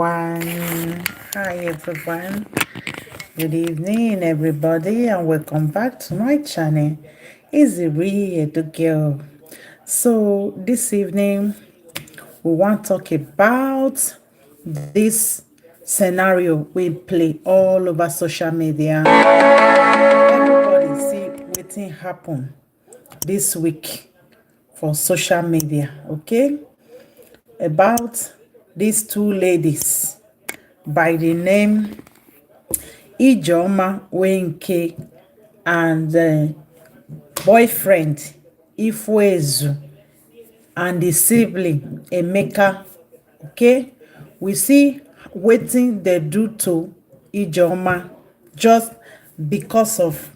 One. Hi everyone. Good evening everybody and welcome back to my channel. It's really the girl. So this evening we want to talk about this scenario we play all over social media. Everybody see wetin happen this week for social media, okay? About these two ladies by the name Ijeoma Wenke and boyfriend Ifezu and the sibling Emeka. Okay, we see wetin they do to Ijeoma just because of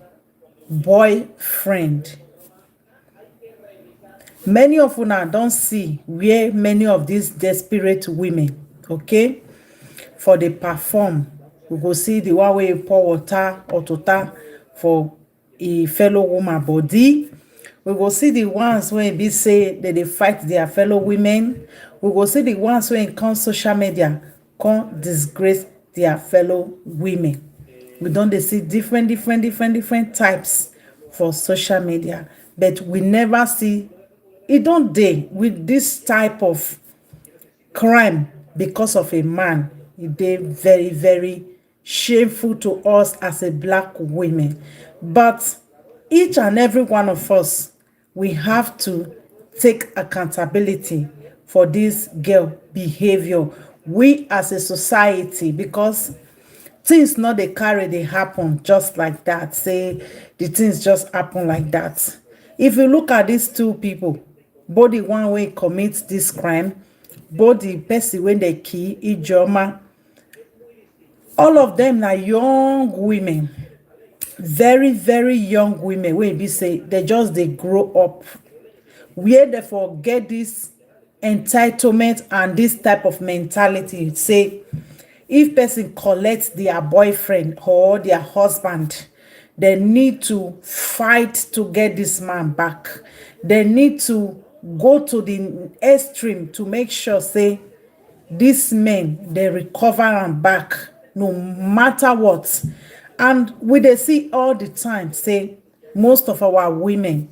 boyfriend. Many of una don't see where many of these desperate women, okay, for the perform. We go see the one wey pour water or tota for a fellow woman body. We go see the ones wey be say that they fight their fellow women. We go see the ones wey come social media come disgrace their fellow women. We don't dey see different types for social media, but we never see it. Don't dey with this type of crime because of a man. It dey very shameful to us as a black women. But each and every one of us, we have to take accountability for this girl behavior. We as a society, because things not dey carry they happen just like that. Say the things just happen like that. If you look at these two people, both the one way commits this crime, both the person when they kill Ijeoma, all of them are young women, very young women. Wey be say they grow up, where they forget this entitlement and this type of mentality. Say if person collects their boyfriend or their husband, they need to fight to get this man back. They need to go to the extreme to make sure say these men they recover and back no matter what. And we dey see all the time say most of our women,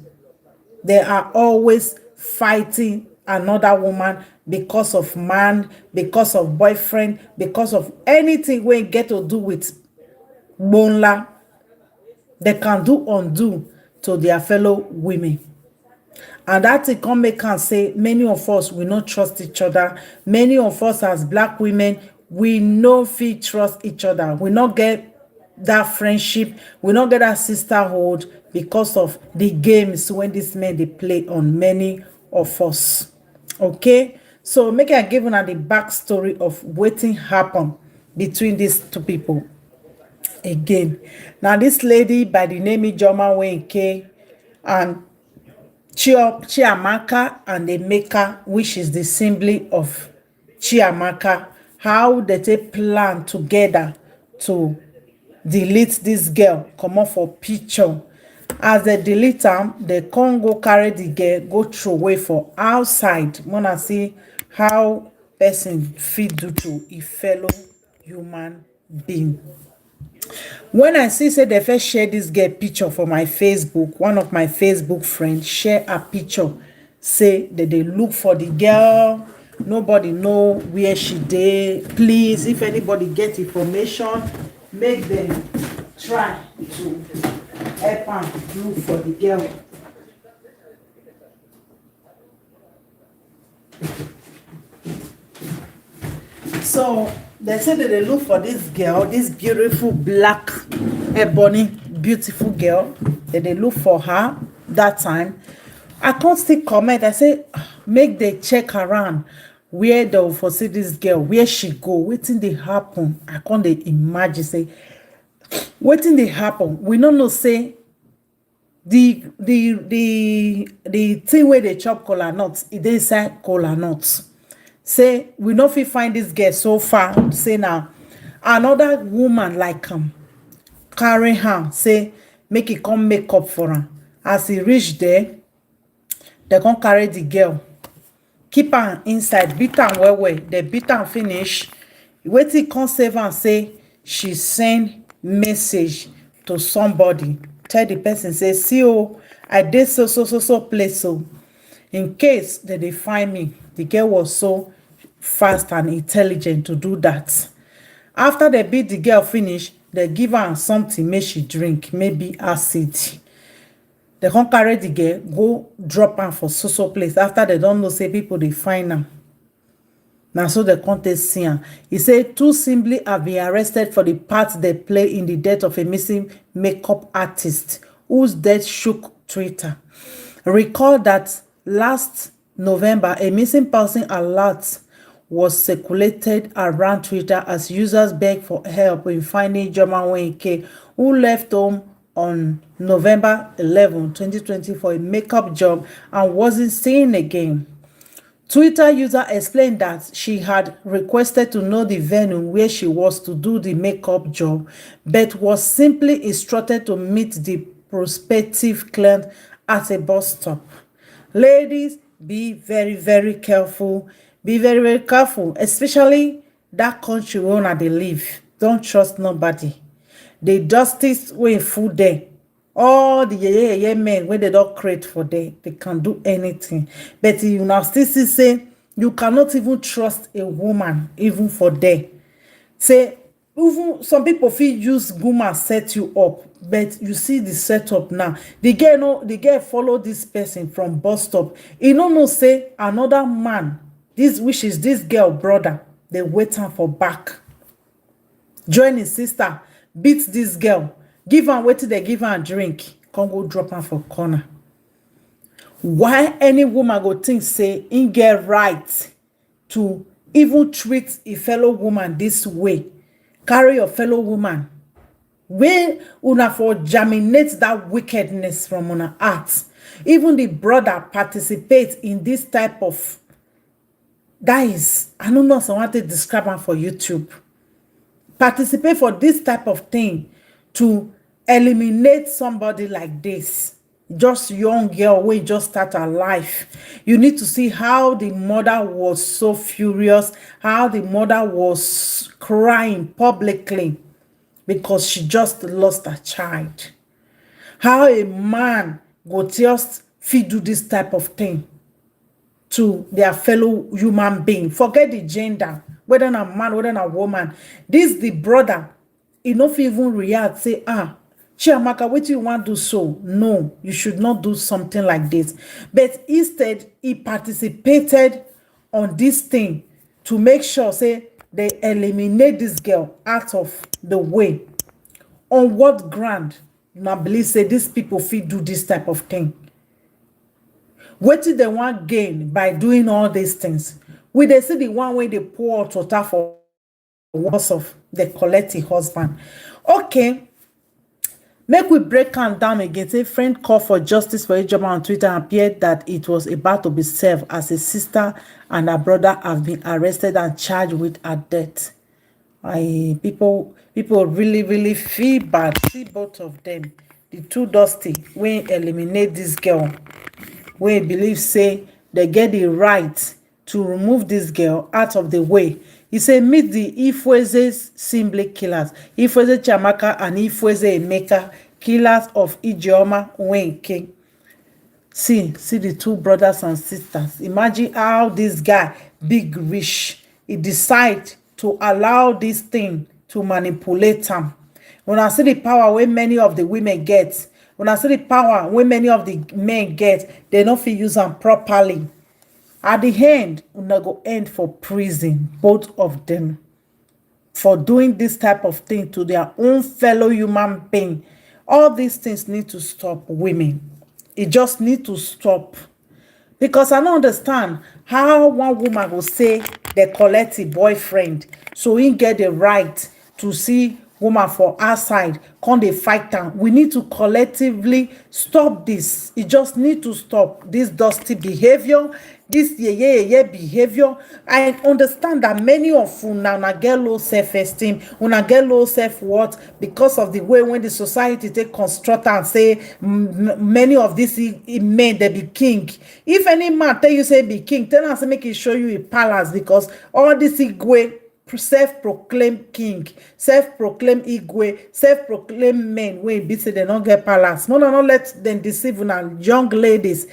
they are always fighting another woman because of man, because of boyfriend, because of anything we get to do with bonla. They can do undo to their fellow women. And that it can make us say many of us we not trust each other. Many of us as black women, we no fit trust each other. We not get that friendship, we not get that sisterhood because of the games when these men they play on many of us. Okay, so make I give una the backstory of wetin happen between these two people. Again, now this lady by the name Ijeoma Wenke and Chiamaka and Emeka, which is the sibling of Chiamaka, how they take plan together to delete this girl, come off for picture. As they delete them, they can't go carry the girl, go throw away for outside. Wanna see how person fit do to a fellow human being. When I see say they first share this girl picture for my Facebook, one of my Facebook friends share a picture, say that they look for the girl, nobody know where she dey. Please, if anybody get information, make them try to help am look for the girl. So they say that they look for this girl, this beautiful black ebony beautiful girl, that they look for her that time. I can't still comment. I say make they check around where they will foresee this girl, where she go, wetin dey happen. I can't dey imagine say wetin dey happen. We don't know say the thing where they chop kola nuts, it dey inside kola nuts. Say we no fit find this girl so far. Say now another woman like carry her, say make it come make up for her. As he reach there, they come carry the girl, keep her inside, beat her well. They beat her finish. Wetin come save am say she send message to somebody, tell the person say, see oh, I dey so place oh, in case dem dey find me. The girl was so fast and intelligent to do that. After they beat the girl finish, they give am something make she drink, maybe acid. They come carry the girl go drop am for so place after they don know say people dey find am. Na so the contest see am. He say two simply have been arrested for the part they play in the death of a missing makeup artist whose death shook Twitter. Recall that last November, a missing person alert was circulated around Twitter as users begged for help in finding Ijeoma, who left home on November 11, 2020 for a makeup job and wasn't seen again. Twitter user explained that she had requested to know the venue where she was to do the makeup job, but was simply instructed to meet the prospective client at a bus stop. Ladies, be very, very careful. Be very, very careful, especially that country where una dey live. Don't trust nobody. The justice wey full there, all the men wey they don create for there, they can do anything. But you now still see say you cannot even trust a woman even for there. Say even some people fit use woman set you up, but you see the setup now. The girl follow this person from bus stop. E no know say another man, this which is this girl brother, they wait am for back. Join his sister, beat this girl, give am wetin they give am drink, come go drop am for corner. Why any woman go think say im get right to even treat a fellow woman this way? Carry your fellow woman, wey una for germinate that wickedness from una heart. Even the brother participate in this type of, that is, I don't know if I want to describe am for YouTube. Participate for this type of thing to eliminate somebody like this. Just young girl wey just start her life. You need to see how the mother was so furious, how the mother was crying publicly because she just lost her child. How a man go just fit do this type of thing to their fellow human being. Forget the gender, whether a man, whether a woman. This the brother, he no fit even react, say, Chiamaka, what you want to do so? No, you should not do something like this. But instead, he participated on this thing to make sure, say, they eliminate this girl out of the way. On what ground? You now believe, say, these people fit do this type of thing? What did they want gain by doing all these things? We they see the one way they pour water for words of the collective husband. Okay. Make we break am down again. Say friend call for justice for Ijeoma on Twitter and appeared that it was about to be served as a sister and her brother have been arrested and charged with her death. People really, really feel bad. See both of them. The two dusty wey eliminate this girl, wey believe say they get the right to remove this girl out of the way. He said, meet the Ifweze's simply killers. Ifweze Chiamaka and Ifweze Emeka, killers of Ijeoma Wenke. See the two brothers and sisters. Imagine how this guy, big rich, he decide to allow this thing to manipulate him. When I see the power where many of the women get, when I see the power where many of the men get, they don't feel use them properly. At the end, una go end for prison, both of them, for doing this type of thing to their own fellow human being. All these things need to stop, women. It just need to stop. Because I don't understand how one woman will say they collect a boyfriend, so he get the right to see woman for outside, come they fight them. We need to collectively stop this. It just need to stop this dusty behavior, this behavior. I understand that many of una get low self-esteem, una get low self-worth because of the way when the society take construct and say many of these men they be king. If any man tell you say be king, tell us make it show you a palace, because all this way self-proclaimed king, self-proclaimed igwe, self-proclaimed men wey be say dem no get palace. Una no let dem deceive una. Young ladies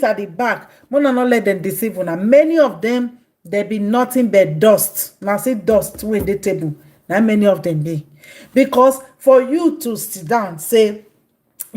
at the back, una no let dem deceive una. Many of them, they be nothing but dust. Na see dust wey dey table, na many of them be. Because for you to sit down say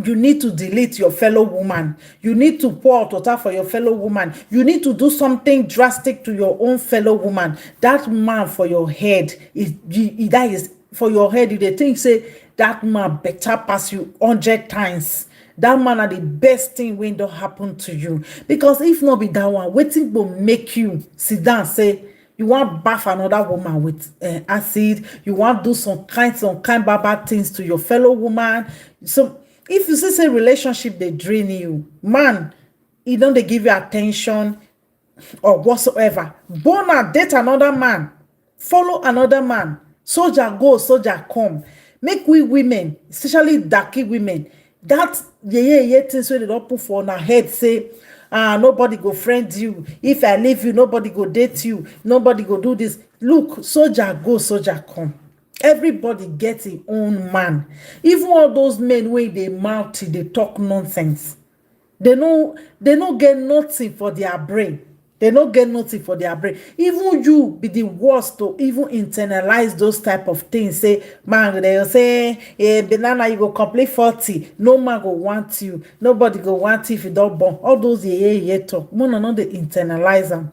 you need to delete your fellow woman, you need to pour out water for your fellow woman, you need to do something drastic to your own fellow woman, that man for your head that is for your head, you dey think say that man better pass you 100 times. That man are the best thing wey don happen to you. Because if not be that one, wetin go make you sit down say you want bath another woman with acid, you want do some kind bad things to your fellow woman. So if you see say relationship dey drain you, man, e don dey give you attention or whatsoever, bona date another man, follow another man, soldier go soldier come. Make we women, especially darky women, that things wey they don put for una head say nobody go friend you, if I leave you nobody go date you, nobody go do this. Look, soldier go soldier come. Everybody gets his own man. Even all those men wey dey mouth, they talk nonsense, they no get nothing for their brain. They no get nothing for their brain. Even you be the worst to even internalize those type of things. Say, man, they say, banana, you go complete 40. No man go want you. Nobody go want you if you don't born. All those talk. No, they internalize them.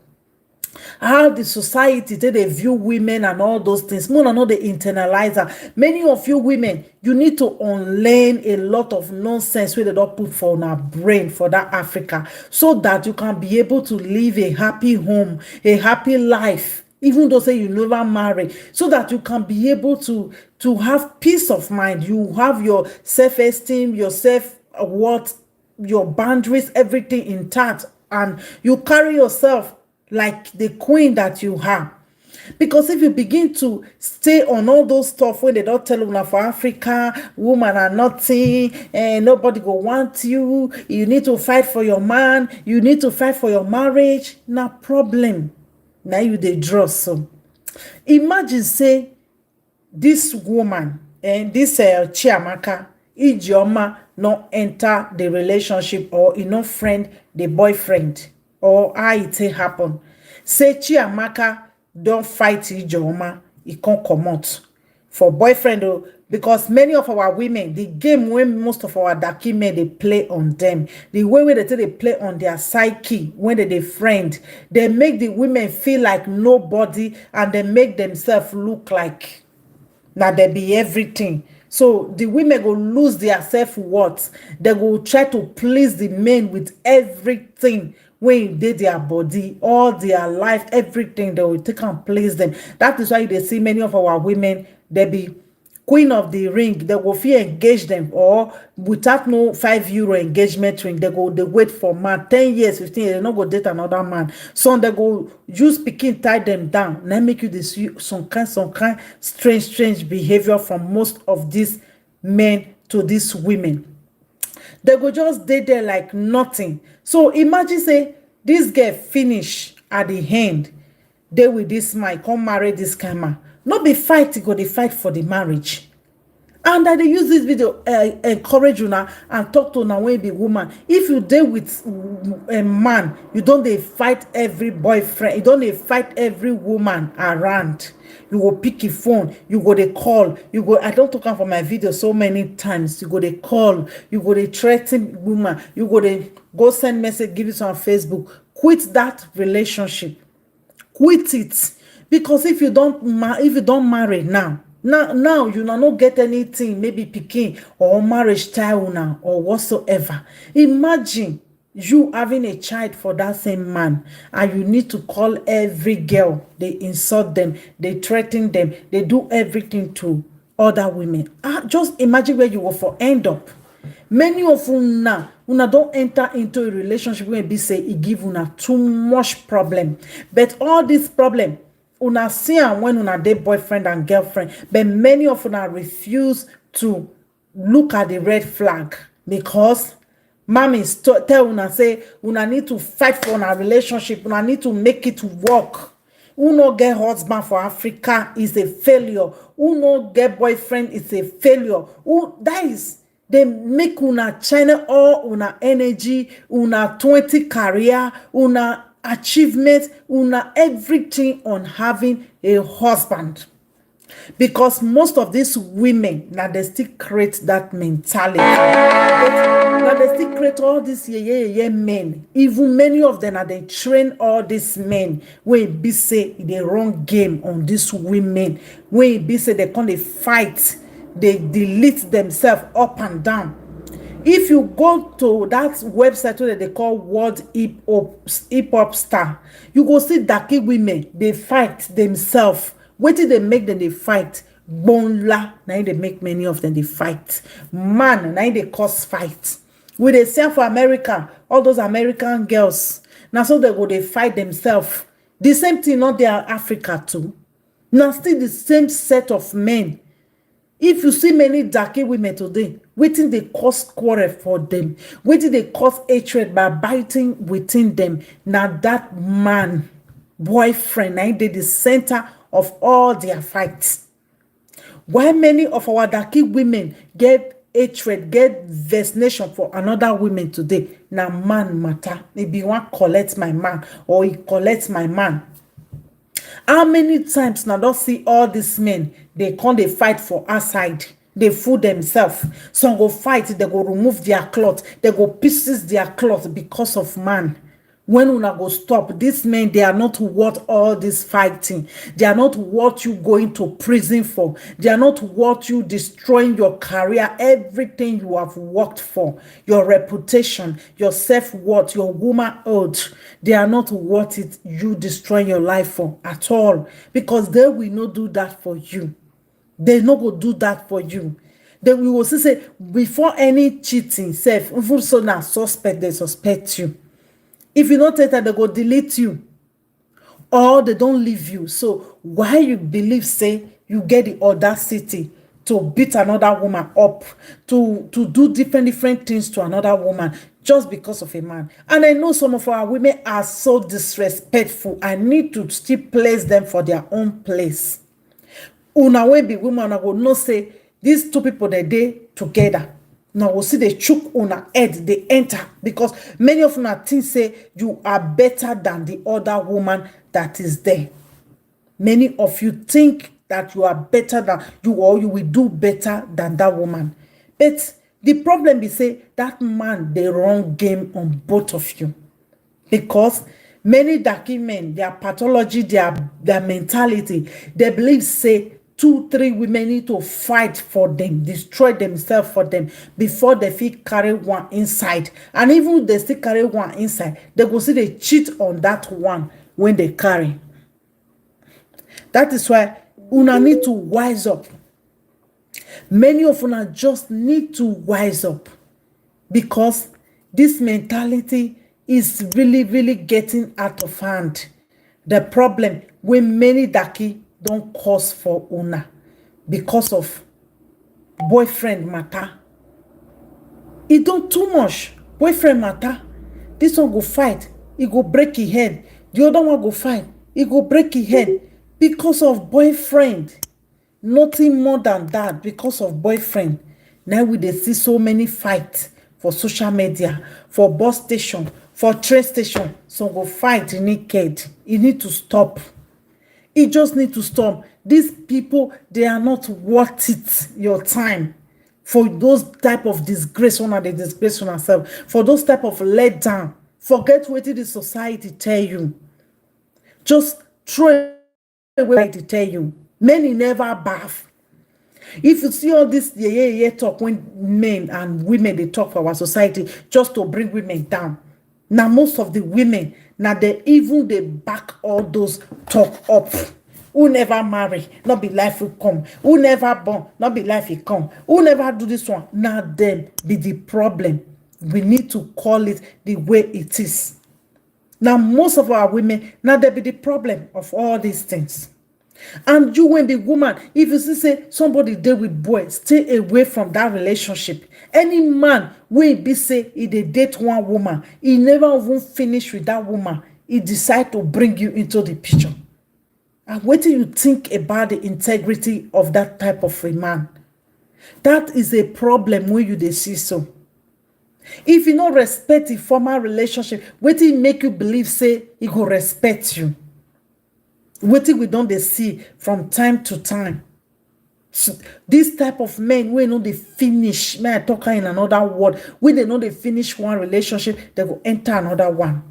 How the society they view women and all those things. No, they internalize them. Many of you women, you need to unlearn a lot of nonsense where they don't put for our brain for that Africa, so that you can be able to live a happy home, a happy life, even though say you never marry, so that you can be able to have peace of mind. You have your self-esteem, your self-worth, your boundaries, everything intact, and you carry yourself like the queen that you have. Because if you begin to stay on all those stuff when they don't tell you now for Africa, women are nothing, and nobody go want you, you need to fight for your man, you need to fight for your marriage, no problem. Now you they draw. So imagine say this woman and this Chiamaka, Ijeoma, not enter the relationship, or friend the boyfriend, or how it happen. Say Chiamaka don't fight Ijeoma, e can't come out for boyfriend. Because many of our women, the game when most of our darky men they play on them, the way they play on their psyche when they friend, they make the women feel like nobody, and they make themselves look like now they be everything. So the women go lose their self-worth. They go try to please the men with everything when they their body, all their life, everything. They will take and please them. That is why they see many of our women, they be queen of the ring. They will feel engage them, or without no €5 engagement ring, they wait for man 10 years, 15 years, they not go date another man. So they go use picking, tie them down. Now make you this some kind strange behavior from most of these men to these women. They go just date there like nothing. So imagine say this girl finish at the end, they with this man come marry this camera. Not be fight, go they fight for the marriage. And that they use this video encourage you now and talk to now when be woman. If you deal with a man, you don't they fight every boyfriend, you don't they fight every woman around. You go pick your phone, you go they call, you go. I don't talk for my video so many times. You go they call, you go they threaten woman, you go they go send message, give it on Facebook. Quit that relationship, quit it. Because if you don't marry now you not get anything, maybe picking or marriage style now or whatsoever. Imagine you having a child for that same man, and you need to call every girl, they insult them, they threaten them, they do everything to other women. Just imagine where you will for end up. Many of una don't enter into a relationship where be say it give una too much problem. But all this problem una see am when una date boyfriend and girlfriend, but many of una refuse to look at the red flag, because mommy tell una say una need to fight for una relationship, una need to make it work. Who no get husband for Africa is a failure. Who no get boyfriend is a failure. Who that is they make una channel all una energy, una 20 career, una achievement, una everything on having a husband. Because most of these women now they still create that mentality. Now they still create all these men. Even many of them are they train all these men when be say the wrong game on these women. When be say they can't they fight, they delete themselves up and down. If you go to that website where they call World Hip Hop Star, you go see darky women, they fight themselves. What did they make them they fight? Bonla, now they make many of them they fight. Man, now they cause fight. With they sell for America, all those American girls, now so they go they fight themselves. The same thing not there Africa too. Now still the same set of men. If you see many darky women today, waiting they cause quarrel for them, waiting they cause hatred by biting within them. Now that man, boyfriend, now they the center of all their fights. Why many of our darky women get hatred, get vexation for another woman today? Now man matter. Maybe one collect my man or he collects my man. How many times now don't see all these men, they come they fight for our side. They fool themselves. Some go fight, they go remove their cloth, they go pieces their cloth because of man. When una go stop, these men, they are not worth all this fighting. They are not worth you going to prison for. They are not worth you destroying your career, everything you have worked for, your reputation, your self-worth, your womanhood. They are not worth it, you destroying your life for at all. Because they will not do that for you. They not go do that for you. They will also say, before any cheating, self, even so now suspect, they suspect you. If you don't take that, they go delete you. Or they don't leave you. So why you believe, say, you get the audacity to beat another woman up, to do different things to another woman just because of a man? And I know some of our women are so disrespectful. I need to still place them for their own place. Una wey be woman, I will not say, these two people, they together. Now we'll see the chook una head, they enter, because many of una think say you are better than the other woman that is there. Many of you think that you are better than you, or you will do better than that woman. But the problem is say that man the wrong game on both of you. Because many darky men, their pathology, their mentality, they believe say 2-3 women need to fight for them, destroy themselves for them before they feel carry one inside. And even if they still carry one inside, they go see they cheat on that one when they carry. That is why una need to wise up. Many of una just need to wise up, because this mentality is really getting out of hand. The problem when many darky don't cause for una because of boyfriend matter. It don't too much. Boyfriend matter. This one go fight, he go break his head. The other one go fight, he go break his head because of boyfriend. Nothing more than that, because of boyfriend. Now we dey see so many fights for social media, for bus station, for train station. Some go fight naked. It need to stop. It just need to stop. These people, they are not worth it, your time. For those type of disgrace, one they disgrace on ourselves. For those type of let down. Forget what the society tell you. Just throw away what it tell you. Many never bath. If you see all this talk when men and women they talk for our society just to bring women down. Now most of the women, now they back all those talk up. Who never marry, not be life will come. Who never born, not be life will come. Who never do this one, now them be the problem. We need to call it the way it is. Now most of our women, now they be the problem of all these things. And you when be woman, if you see say somebody there with boy, stay away from that relationship. Any man will be say he dey date one woman, he never even finish with that woman, he decide to bring you into the picture. And what do you think about the integrity of that type of a man? That is a problem when you dey see so. If you no respect the former relationship, wetin make you believe say he go respect you? Wetin we don dey see from time to time. So, this type of men wey no dey finish, may I talk in another word, when they no dey finish one relationship, they go enter another one.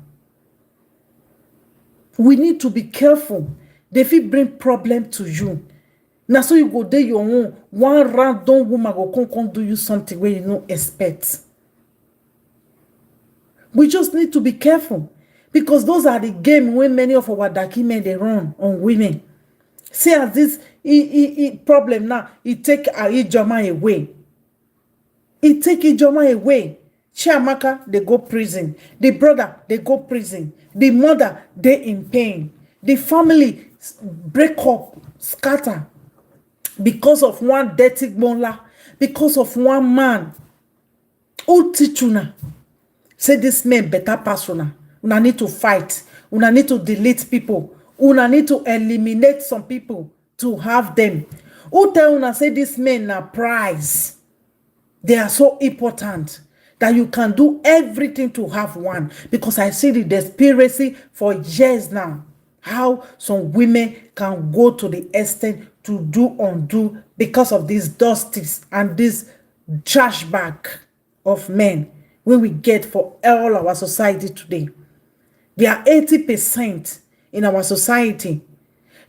We need to be careful. They fit bring problem to you. Now so you go dey your own, one random woman go come do you something where you no expect. We just need to be careful, because those are the game when many of our daki men they run on women. See as this problem now, it take Ijeoma away. It take Ijeoma away. Chiamaka, they go prison. The brother, they go prison. The mother, they in pain. The family break up, scatter, because of one dirty mola, because of one man who teach una. Say this man better pass una. Una need to fight. Una need to delete people. Una need to eliminate some people to have them. Who tell una say this man na prize? They are so important that you can do everything to have one. Because I see the desperation for years now. How some women can go to the extent to do undo because of these dusties and this trash bag of men when we get for all our society today. They are 80% in our society.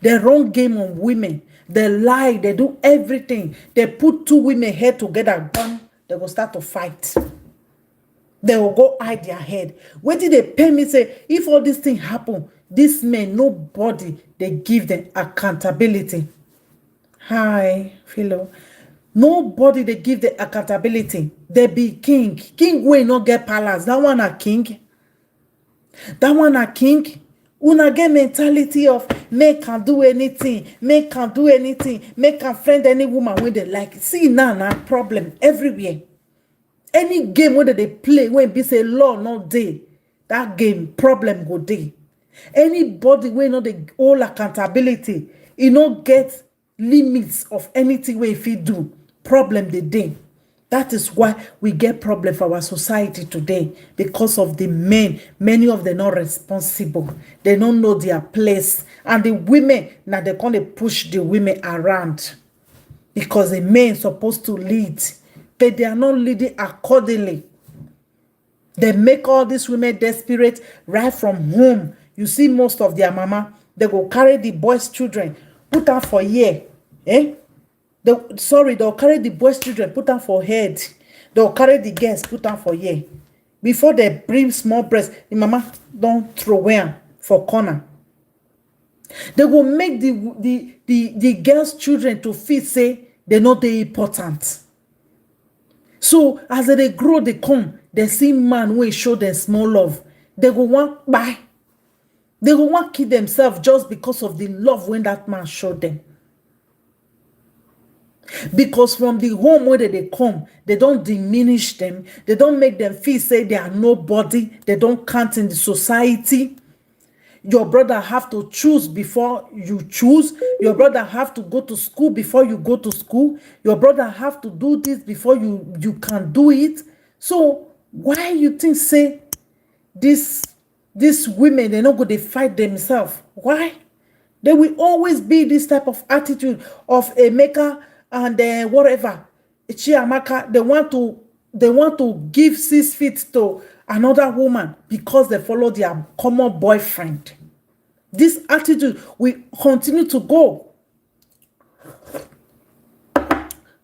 They run game on women. They lie. They do everything. They put two women head together. Bam, they will start to fight. They will go hide their head. Wait till they pay me say, if all these things happen, this men, nobody, they give them accountability. Hi, Philo. Nobody they give the accountability. They be king. King will not get palace. That one a king. That one a king. Una get mentality of make can do anything, make can do anything, make can friend any woman when they like. See now problem everywhere. Any game where they play when be say law not day, that game problem go day. Anybody when not the all accountability, you not get limits of anything where if you do problem the day. That is why we get problem for our society today, because of the men. Many of them not responsible. They don't know their place. And the women, now they can't push the women around. Because the men supposed to lead. But they are not leading accordingly. They make all these women desperate right from home. You see most of their mama, they go carry the boys' children, put them for year. They'll carry the boys' children, put them for head. They'll carry the girls, put them for ear. Before they bring small breast, the mama don't throw away for corner. They will make the girls' children to feel say they're not the important. So as they grow, they come, they see man who show them small love. They go want buy. They go want kill themselves just because of the love when that man showed them. Because from the home where they come, they don't diminish them. They don't make them feel say they are nobody. They don't count in the society. Your brother have to choose before you choose. Your brother have to go to school before you go to school. Your brother have to do this before you can do it. So why you think say these women, they're not going to fight themselves? Why? There will always be this type of attitude of a maker and whatever. Chiamaka, they want to give 6 feet to another woman because they follow their common boyfriend. This attitude will continue to go.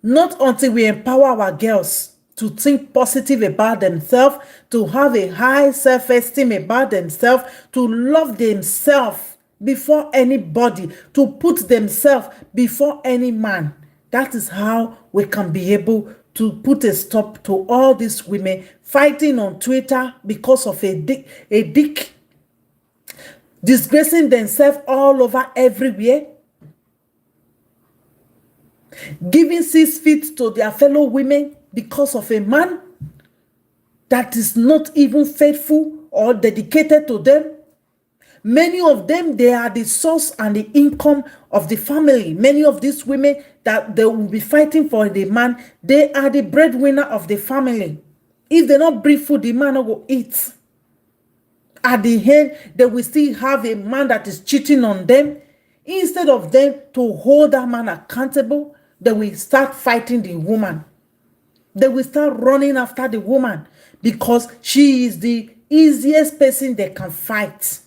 Not until we empower our girls to think positive about themselves, to have a high self-esteem about themselves, to love themselves before anybody, to put themselves before any man. That is how we can be able to put a stop to all these women fighting on Twitter because of a dick, disgracing themselves all over everywhere, giving 6 feet to their fellow women because of a man that is not even faithful or dedicated to them, Many of them, they are the source and the income of the family. Many of these women that they will be fighting for the man, they are the breadwinner of the family. If they not bring food, the man will eat. At the end, they will still have a man that is cheating on them. Instead of them to hold that man accountable, they will start fighting the woman. They will start running after the woman because she is the easiest person they can fight.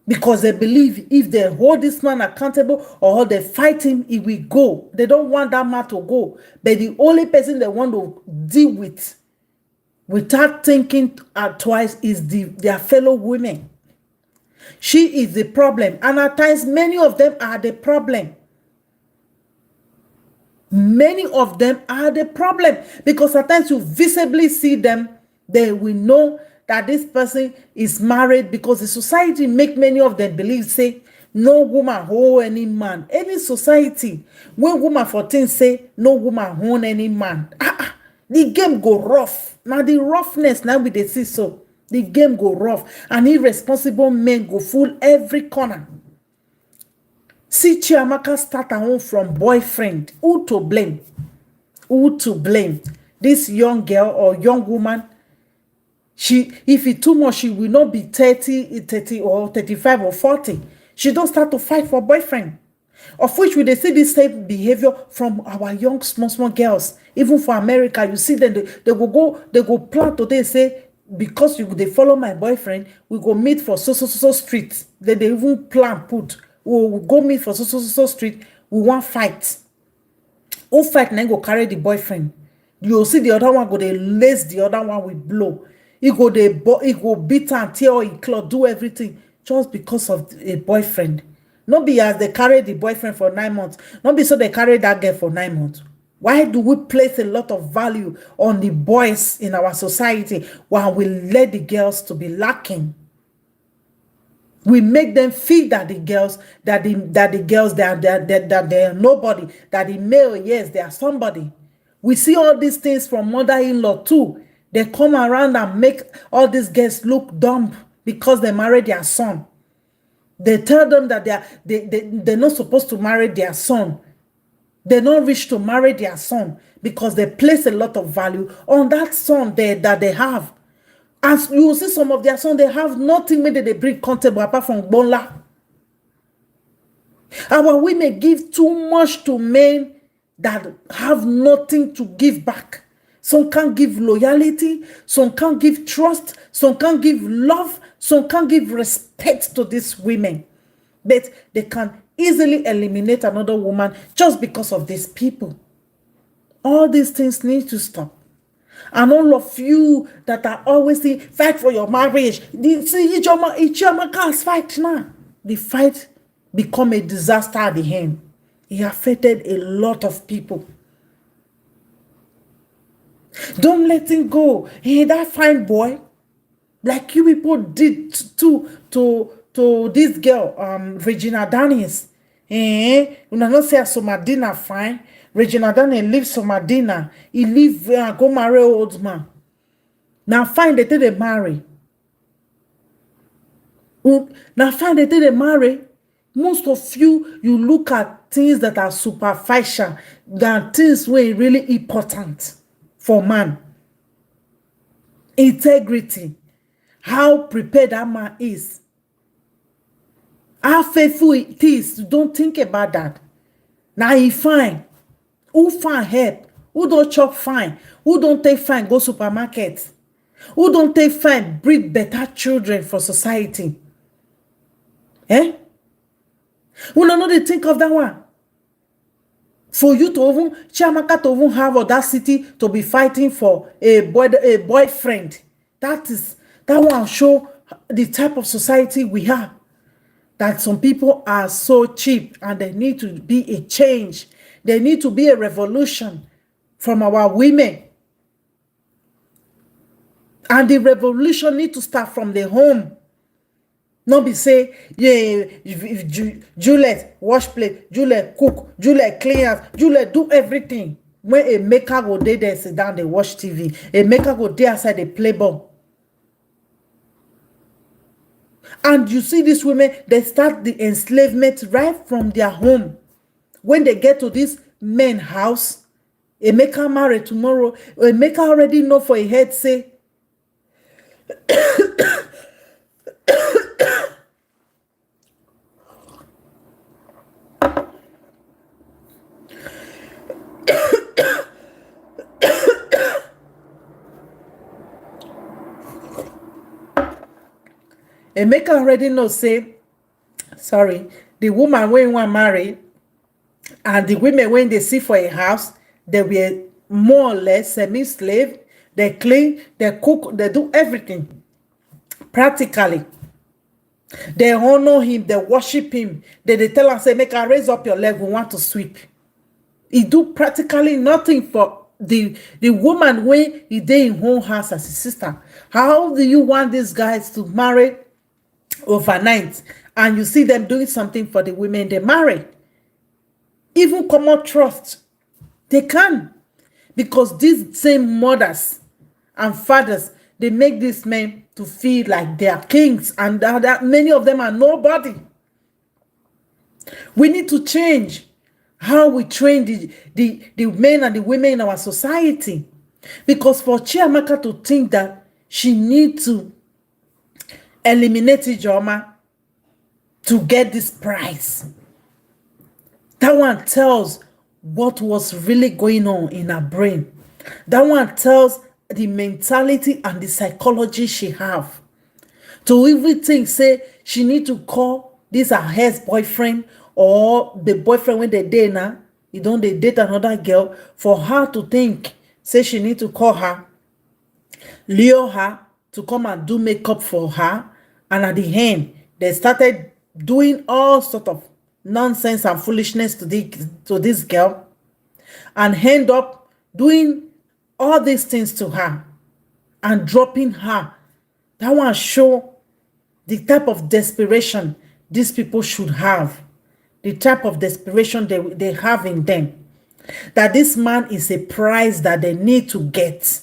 Because they believe if they hold this man accountable or they fight him, he will go. They don't want that man to go. But the only person they want to deal with without thinking twice is their fellow women. She is the problem. And at times, many of them are the problem. Many of them are the problem. Because at times you visibly see them, they will know that this person is married, because the society make many of them believe, say, no woman hold any man. Any society, when woman 14 say, no woman hold any man. The game go rough. Now the roughness, now we dey see so. The game go rough. And irresponsible men go full every corner. See Chiamaka start her own from boyfriend. Who to blame? Who to blame? This young girl or young woman, if it's too much, she will not be 30 or 35 or 40. She don't start to fight for boyfriend. Of which we dey see this same behavior from our young small girls. Even for America, you see them, they go plan today, say, because they follow my boyfriend, we go meet for so street. They even plan put, we'll go meet for so street, we want fight. Who fight then go carry the boyfriend. You'll see the other one go, they lace the other one with blow. He go beat and tear or cloth, do everything just because of a boyfriend. Not be as they carry the boyfriend for 9 months. Not be so they carry that girl for 9 months. Why do we place a lot of value on the boys in our society while we let the girls to be lacking? We make them feel that the girls, that the girls, that they are nobody, that the male, yes, they are somebody. We see all these things from mother-in-law too. They come around and make all these girls look dumb because they married their son. They tell them that they're not supposed to marry their son. They're not rich to marry their son because they place a lot of value on that son that they have. As you will see, some of their sons, they have nothing maybe they bring comfortable apart from bonla. Our women give too much to men that have nothing to give back. Some can't give loyalty, some can't give trust, some can't give love, some can't give respect to these women. But they can easily eliminate another woman just because of these people. All these things need to stop. And all of you that are always saying, fight for your marriage. See, Ijeoma has fight now. The fight become a disaster at the end. It affected a lot of people. Don't let him go. Hey, that fine boy, like you people did to this girl, Regina Daniels. You not say Somadina fine. Regina Daniels leave Somadina. He leave go marry old man. Now fine they they marry. Now fine they marry. Most of you look at things that are superficial than things were really important for man. Integrity. How prepared that man is. How faithful it is. Don't think about that. Now he fine. Who find help? Who don't chop fine? Who don't take fine go supermarket? Who don't take fine breed better children for society? Who don't know they think of that one? For you to even Chiamaka to even have audacity to be fighting for a boyfriend. That one show the type of society we have. That some people are so cheap and there need to be a change. There need to be a revolution from our women. And the revolution need to start from the home. Not be say, yeah, Juliet wash plate, Juliet cook, Juliet clean house, Juliet do everything. When a maker go there sit down, they watch TV. A maker go there outside, they play ball. And you see these women, they start the enslavement right from their home. When they get to this men's house, Emeka marry tomorrow, Emeka already know for a head say, Emeka already know say, sorry, the woman when one marry and the women when they see for a house, they were more or less semi-slave. They clean, they cook, they do everything practically. They honor him, they worship him. They tell us, say, make her raise up your leg, we want to sweep. He do practically nothing for the woman when he dey in home house as his sister. How do you want these guys to marry overnight and you see them doing something for the women they marry? Even common trust, they can. Because these same mothers and fathers, they make these men to feel like they are kings, and that many of them are nobody. We need to change how we train the men and the women in our society. Because for Chiamaka to think that she needs to eliminate Ijeoma to get this prize, that one tells what was really going on in her brain. That one tells the mentality and the psychology she have. To even think, say, she need to call this her ex-boyfriend or the boyfriend when they date now, you don't they date another girl, for her to think, say she need to call her, lure her to come and do makeup for her, and at the end, they started doing all sort of nonsense and foolishness to this girl, and end up doing all these things to her and dropping her. That one show the type of desperation these people should have, the type of desperation they have in them, that this man is a prize that they need to get,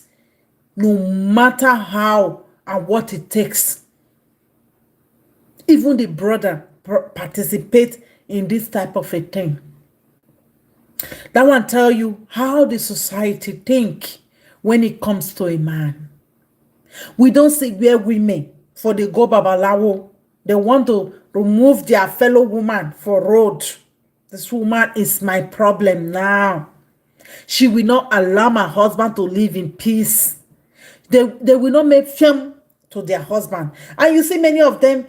no matter how and what it takes. Even the brother participate in this type of a thing. That one tell you how the society think when it comes to a man. We don't see where women for the go babalawo, they want to remove their fellow woman for road. This woman is my problem now. She will not allow my husband to live in peace. They will not make film to their husband. And you see many of them,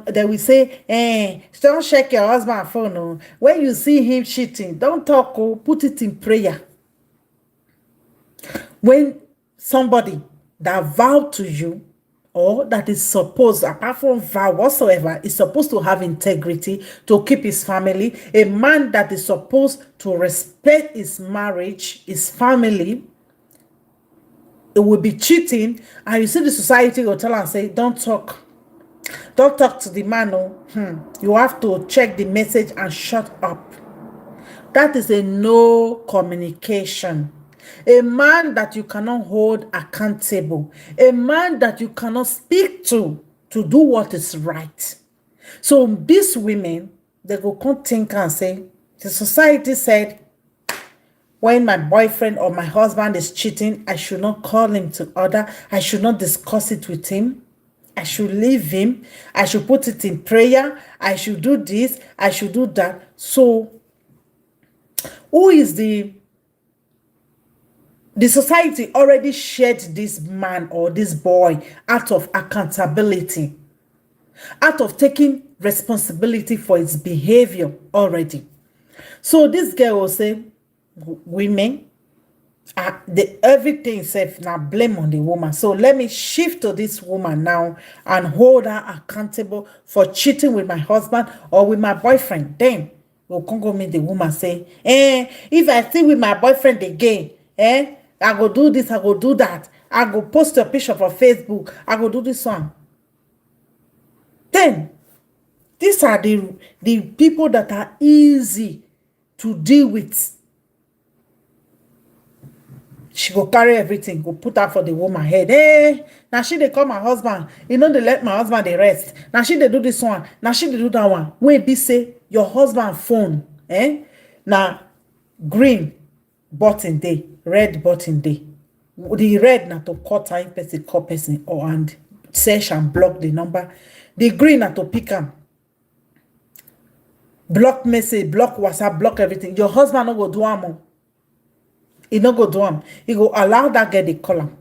they will say, don't check your husband's phone. Oh. When you see him cheating, don't talk, oh, put it in prayer. When somebody that vowed to you, or that is supposed, apart from vow whatsoever, is supposed to have integrity, to keep his family, a man that is supposed to respect his marriage, his family, it will be cheating, and you see the society will tell and say, don't talk to the man. No, you have to check the message and shut up. That is a no communication. A man that you cannot hold accountable, a man that you cannot speak to do what is right. So these women, they go come think and say, the society said, when my boyfriend or my husband is cheating, I should not call him to order. I should not discuss it with him. I should leave him. I should put it in prayer. I should do this. I should do that. So who is the society already shared this man or this boy out of accountability, out of taking responsibility for its behavior already. So this girl will say, women, everything safe now, blame on the woman. So let me shift to this woman now and hold her accountable for cheating with my husband or with my boyfriend. Then we'll come go meet the woman say, if I see with my boyfriend again, I go do this, I go do that, I go post a picture for Facebook, I go do this one. Then these are the people that are easy to deal with. She go carry everything, go put her for the woman head. Hey, now she they call my husband. You know they let my husband they rest. Now she they do this one. Now she they do that one. When be say your husband phone, now green button day, red button day. The red na to call person or and search and block the number. The green na to pick am. Block message, block WhatsApp, block everything. Your husband no go do am. He no go do am. He go allow that girl the call am.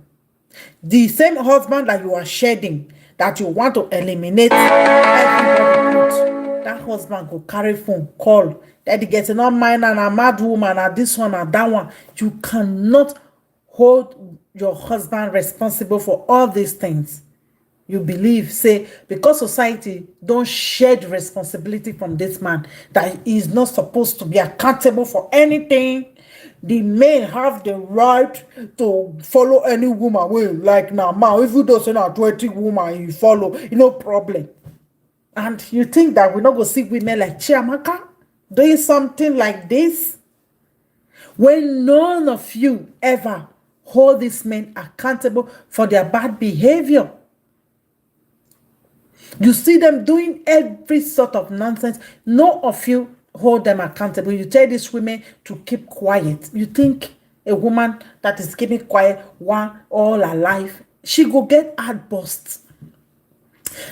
The same husband that you are shedding, that you want to eliminate everybody put, that husband go carry phone, call. That he gets not mine and a mad woman and this one and that one. You cannot hold your husband responsible for all these things. You believe, say, because society don't shed responsibility from this man, that he is not supposed to be accountable for anything. The men have the right to follow any woman. Well, like now, if you don't say now 20 woman, you follow, no problem. And you think that we're not going to see women like Chiamaka doing something like this? When none of you ever hold these men accountable for their bad behavior. You see them doing every sort of nonsense. No of you hold them accountable. You tell these women to keep quiet. You think a woman that is keeping quiet one all her life, she go get heart burst.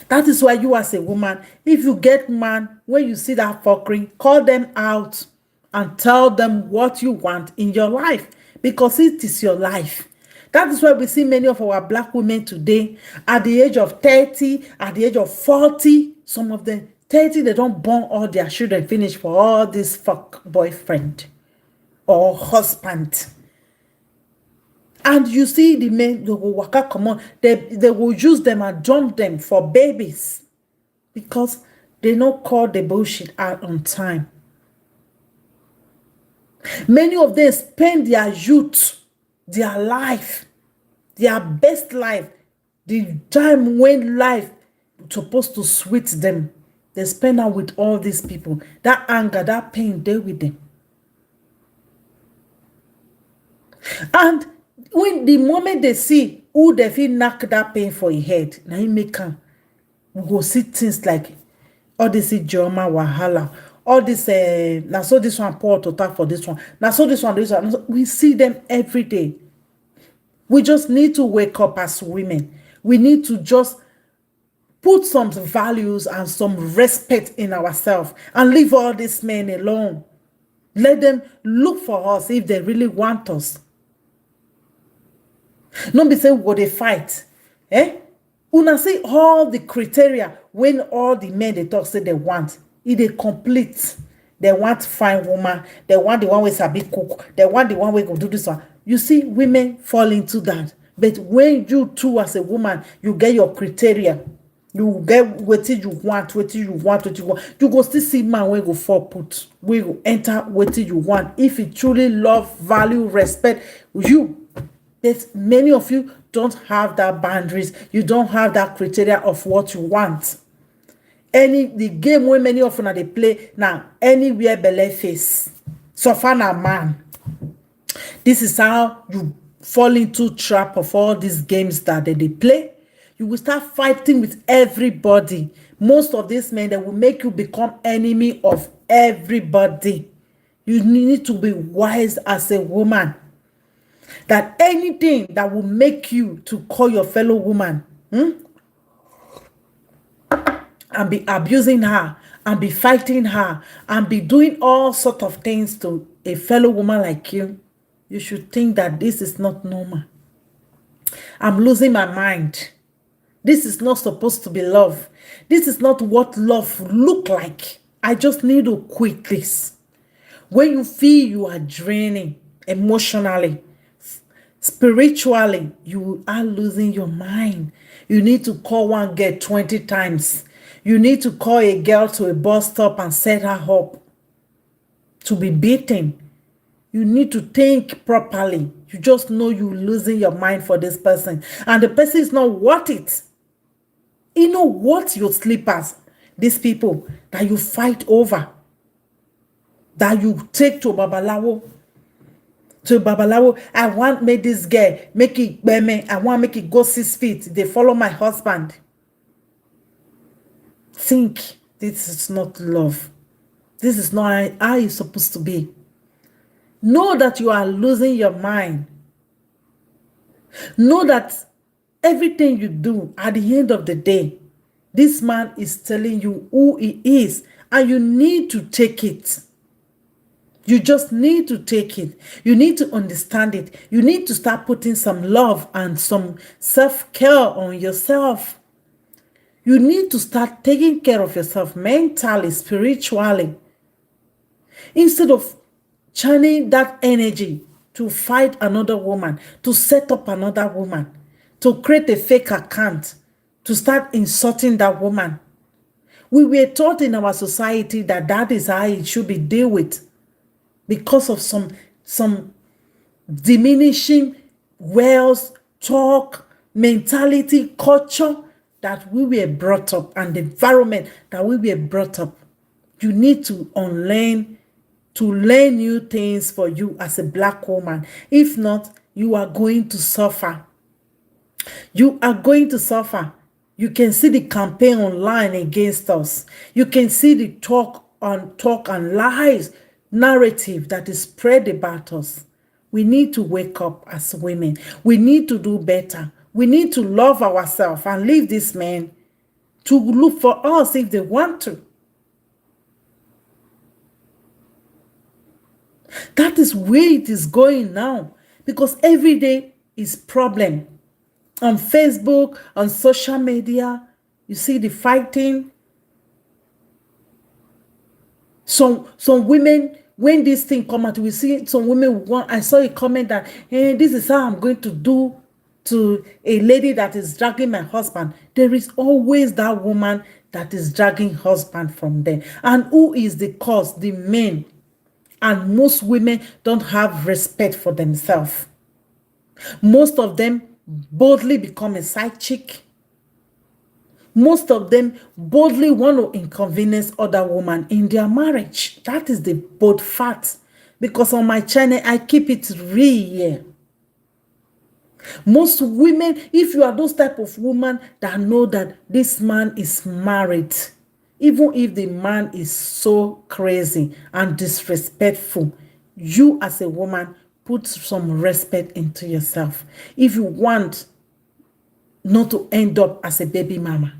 That is why you as a woman, if you get man, when you see that fuckery, call them out and tell them what you want in your life, because it is your life. That is why we see many of our black women today at the age of 30, at the age of 40, some of them 30, they don't born all their children finish for all this fuck boyfriend or husband. And you see the men, they will waka come on, they will use them and dump them for babies because they don't call the bullshit out on time. Many of them spend their youth, their life, their best life, the time when life is supposed to sweet them. They spend out with all these people. That anger, that pain, they're with them. And when the moment they see who they feel knock that pain for your head, now you make them, we go see things like all this Ijeoma wahala, all this now so this one pour to tap for this one, now so this one, we see them every day. We just need to wake up as women. We need to just put some values and some respect in ourselves and leave all these men alone. Let them look for us if they really want us. Don't be saying what they fight. Una see all the criteria when all the men they talk say they want. If they complete, they want fine woman, they want the one with sabi cook, they want the one we go do this one. You see women fall into that. But when you too as a woman, you get your criteria, you get what you want, you go still see man where go fall put, we go enter what you want. If you truly love, value, respect you, but many of you don't have that boundaries. You don't have that criteria of what you want. The game where many of them they play now, anywhere belly face, suffer na man. This is how you fall into trap of all these games that they play. You will start fighting with everybody. Most of these men, they will make you become enemy of everybody. You need to be wise as a woman. That anything that will make you to call your fellow woman and be abusing her and be fighting her and be doing all sorts of things to a fellow woman like you, you should think that this is not normal. I'm losing my mind. This is not supposed to be love. This is not what love look like. I just need to quit this. When you feel you are draining emotionally, spiritually, you are losing your mind. You need to call one girl 20 times. You need to call a girl to a bus stop and set her up to be beaten. You need to think properly. You just know you're losing your mind for this person. And the person is not worth it. You know what your sleepers, these people that you fight over, that you take to Babalawo, to babalawo. I want make this girl make it beme. I want make it go 6 feet. They follow my husband. Think this is not love. This is not how it's supposed to be. Know that you are losing your mind. Know that everything you do at the end of the day, this man is telling you who he is, and you need to take it. You just need to take it. You need to understand it. You need to start putting some love and some self-care on yourself. You need to start taking care of yourself mentally, spiritually, instead of channeling that energy to fight another woman, to set up another woman, to create a fake account, to start insulting that woman. We were taught in our society that that is how it should be dealt with, because of some diminishing words, talk, mentality, culture that we were brought up, and the environment that we were brought up. You need to unlearn, to learn new things for you as a Black woman. If not, you are going to suffer. You are going to suffer. You can see the campaign online against us. You can see the talk and lies narrative that is spread about us. We need to wake up as women. We need to do better. We need to love ourselves and leave these men to look for us if they want to. That is where it is going now, because every day is problem. On Facebook, on social media, you see the fighting. Some women, when this thing come out, we see some women I saw a comment that, hey, this is how I'm going to do to a lady that is dragging my husband. There is always that woman that is dragging husband from there. And who is the cause? The men. And most women don't have respect for themselves. Most of them boldly become a side chick. Most of them boldly want to inconvenience other women in their marriage. That is the bold fact. Because on my channel, I keep it real. Most women, if you are those type of woman that know that this man is married, even if the man is so crazy and disrespectful, you as a woman, put some respect into yourself. If you want not to end up as a baby mama,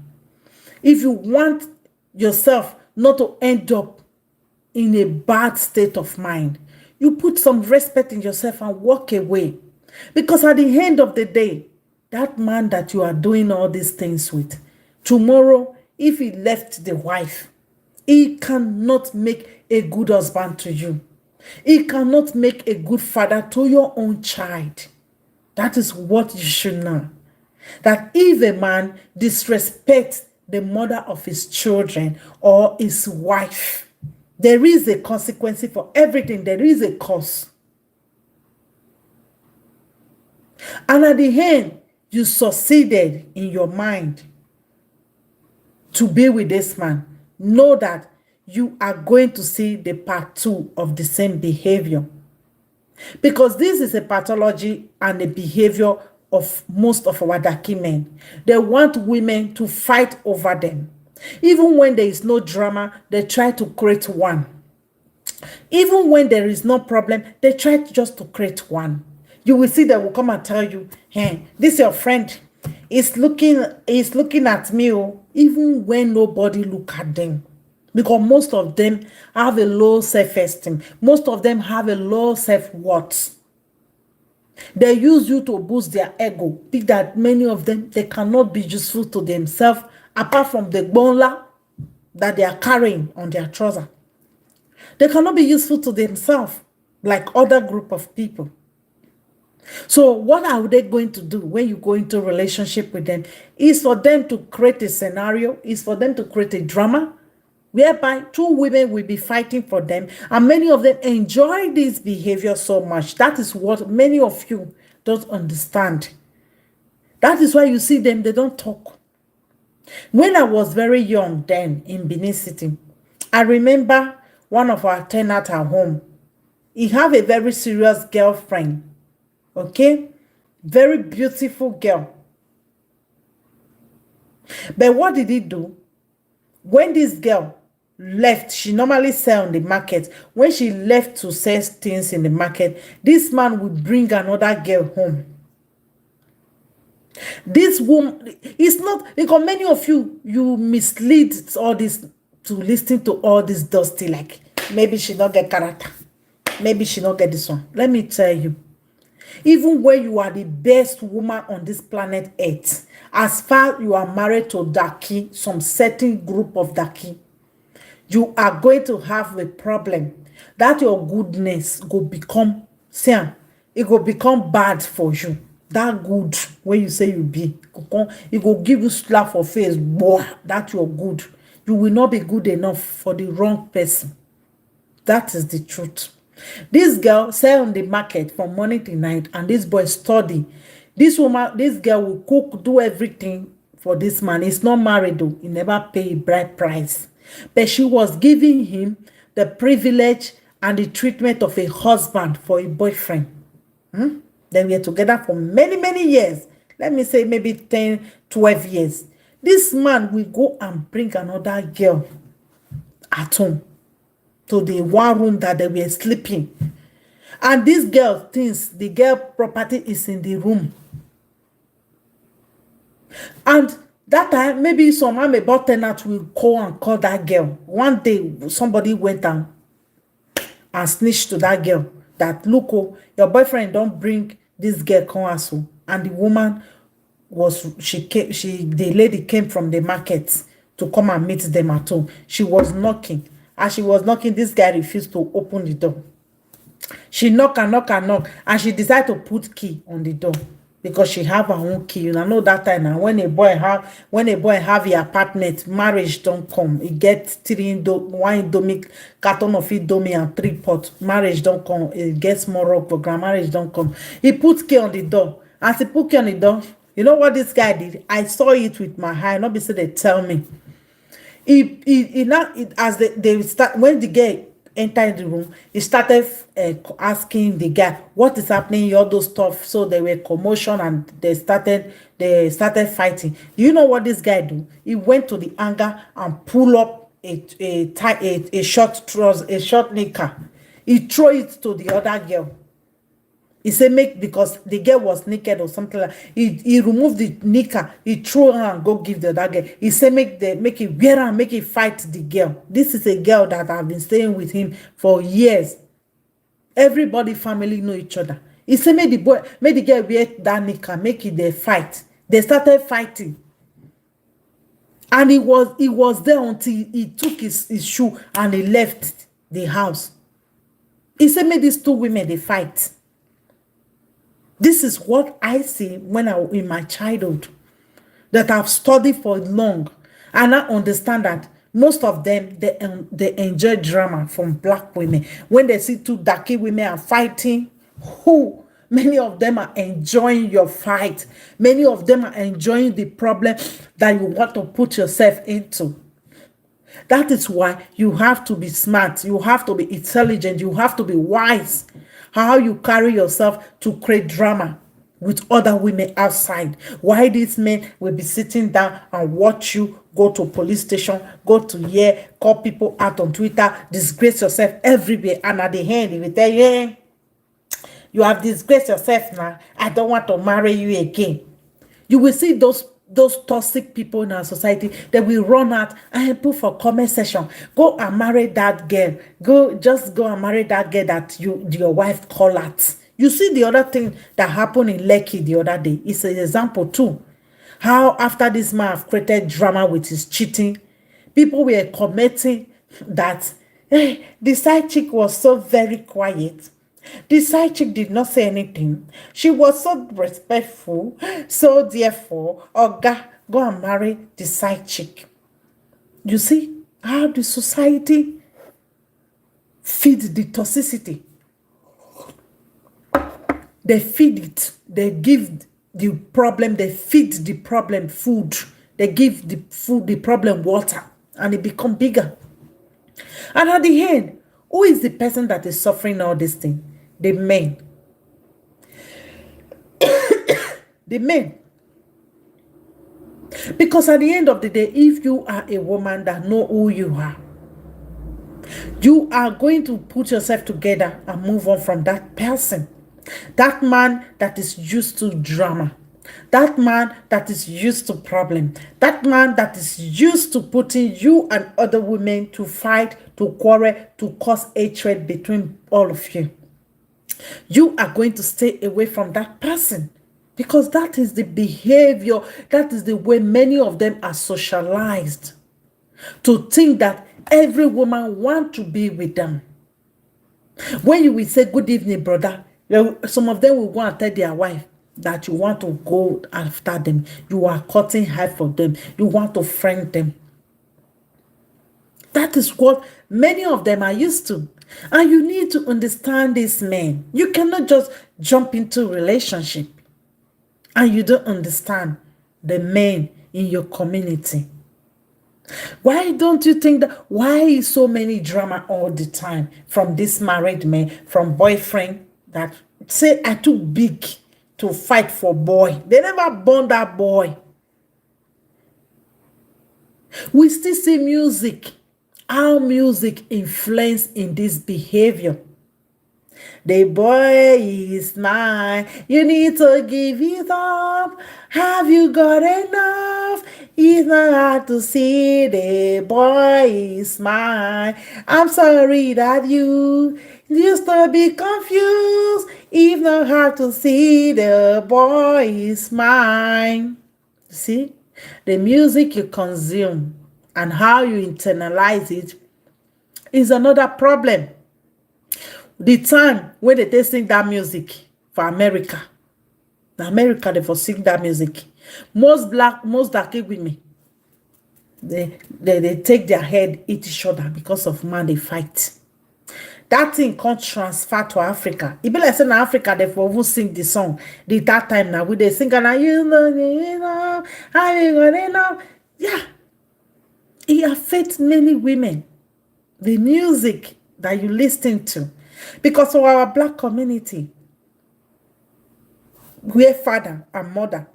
if you want yourself not to end up in a bad state of mind, you put some respect in yourself and walk away. Because at the end of the day, that man that you are doing all these things with, tomorrow, if he left the wife, he cannot make a good husband to you. He cannot make a good father to your own child. That is what you should know. That if a man disrespects the mother of his children or his wife, there is a consequence for everything. There is a cause. And at the end, you succeeded in your mind to be with this man. Know that you are going to see the part 2 of the same behavior. Because this is a pathology and a behavior of most of our Daki men. They want women to fight over them. Even when there is no drama, they try to create one. Even when there is no problem, they try just to create one. You will see they will come and tell you, hey, this your friend is looking at me, even when nobody look at them. Because most of them have a low self-esteem. Most of them have a low self-worth. They use you to boost their ego. Big that many of them, they cannot be useful to themselves apart from the bonla that they are carrying on their trouser. They cannot be useful to themselves like other group of people. So what are they going to do when you go into a relationship with them? Is for them to create a scenario, is for them to create a drama, whereby two women will be fighting for them, and many of them enjoy this behavior so much. That is what many of you don't understand. That is why you see them, they don't talk. When I was very young then in Benin City, I remember one of our tenants at home. He have a very serious girlfriend, okay? Very beautiful girl. But what did he do? When this girl left, she normally sell in the market. When she left to sell things in the market, this man would bring another girl home. This woman, it's not, because many of you mislead all this to listen to all this dusty, like maybe she not get character, maybe she not get this one. Let me tell you, even when you are the best woman on this planet Earth, as far you are married to Daki, some certain group of Daki, you are going to have a problem that your goodness go become, it go become bad for you. That good when you say you be, it go give you slap for face, boy, that you're good. You will not be good enough for the wrong person. That is the truth. This girl sell on the market from morning to night, and this boy study. This woman, this girl will cook, do everything for this man. He's not married though. He never pay a bride price. But she was giving him the privilege and the treatment of a husband for a boyfriend. They were together for many, many years. Let me say maybe 10, 12 years. This man will go and bring another girl at home to the one room that they were sleeping. And this girl thinks the girl property is in the room. And that time, maybe some about tenant will call and call that girl. One day, somebody went and snitched to that girl that, look, oh, your boyfriend don't bring this girl come as well. And the woman was, the lady came from the market to come and meet them at home. She was knocking. As she was knocking, this guy refused to open the door. She knock and knock and knock, and she decided to put key on the door because she have her own key. You know that time now, when a boy have a apartment, marriage don't come. It gets one indomie, carton of indomie and 3 pot. Marriage don't come. It gets more rock program. Marriage don't come. He put key on the door. As he put key on the door, you know what this guy did? I saw it with my eye. Not be say they tell me. As they start, when the guy entered the room, he started asking the guy what is happening, all those stuff. So there were commotion and they started fighting. You know what this guy do? He went to the anger and pull up a short trouser, a short knicker. He throw it to the other girl. He said because the girl was naked or something like that. He removed the knicker, he threw her and go give the other girl. He said make it wear her and make it fight the girl. This is a girl that I've been staying with him for years. Everybody family know each other. He said make the girl wear that knicker, make it they fight. They started fighting. And he was there until he took his shoe and he left the house. He said make these two women they fight. This is what I see when I was in my childhood, that I've studied for long, and I understand that most of them they enjoy drama from black women. When they see two darky women are fighting, many of them are enjoying your fight. Many of them are enjoying the problem that you want to put yourself into. That is why you have to be smart, you have to be intelligent, you have to be wise. How you carry yourself to create drama with other women outside. Why these men will be sitting down and watch you go to police station, go to here, call people out on Twitter, disgrace yourself everywhere. And at the end, he will tell you, hey, you have disgraced yourself now. I don't want to marry you again. You will see those toxic people in our society. They will run out and put for comment section, go and marry that girl. Just go and marry that girl that your wife call at. You see the other thing that happened in Lekki the other day. It's an example too. How after this man have created drama with his cheating, people were commenting that the side chick was so very quiet. The side chick did not say anything. She was so respectful. So therefore, Oga, go and marry the side chick. You see how the society feeds the toxicity. They feed it. They give the problem. They feed the problem food. They give the problem water. And it become bigger. And at the end, Who is the person that is suffering all this thing? The men. The men. Because at the end of the day, if you are a woman that know who you are going to put yourself together and move on from that person. That man that is used to drama. That man that is used to problem. That man that is used to putting you and other women to fight, to quarrel, to cause hatred between all of you. You are going to stay away from that person. Because that is the behavior, that is the way many of them are socialized. To think that every woman wants to be with them. When you will say, good evening, brother, some of them will go and tell their wife that you want to go after them. You are cutting hair for them. You want to friend them. That is what many of them are used to. And you need to understand this, men. You cannot just jump into a relationship and you don't understand the men in your community. Why don't you think that? Why is so many drama all the time from this married men, from boyfriend that say I too big to fight for boy? They never born that boy. We still see music. How music influence in this behavior. The boy is mine. You need to give it up. Have you got enough? It's not hard to see the boy is mine. I'm sorry that you used to be confused. It's not hard to see the boy is mine. See, the music you consume and how you internalize it is another problem. The time when they sing that music for America, they for sing that music. Most dark women, they take their head, eat each other because of man they fight. That thing can't transfer to Africa. It be like saying in Africa, they for even sing the song. That time now, we they sing and how you gonna know? Yeah. It affects many women. The music that you listen to. Because of our black community, where father and mother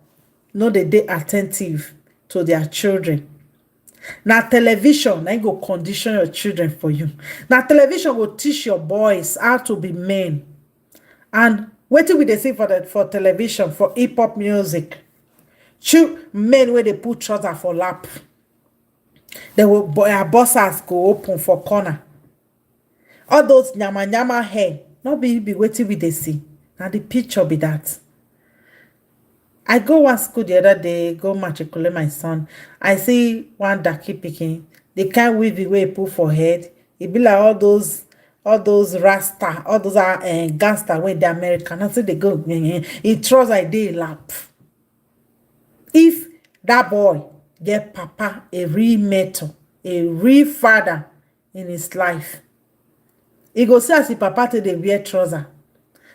know that they attentive to their children. Now television, they go condition your children for you. Now television will teach your boys how to be men. And what do they say for television, for hip-hop music? Men where they put trouser for lap. They will bosses go open for corner. All those nyama hair, not be waiting with the see. Now the picture be that. I go one school the other day, go matriculate my son. I see one darky picking. They can't weave the way put for head. It be like all those rasta, all those gangster when the American. I say they go. It throws like they lap. If that boy get papa a real mentor, a real father in his life. He go say as the papa take the wear trouser.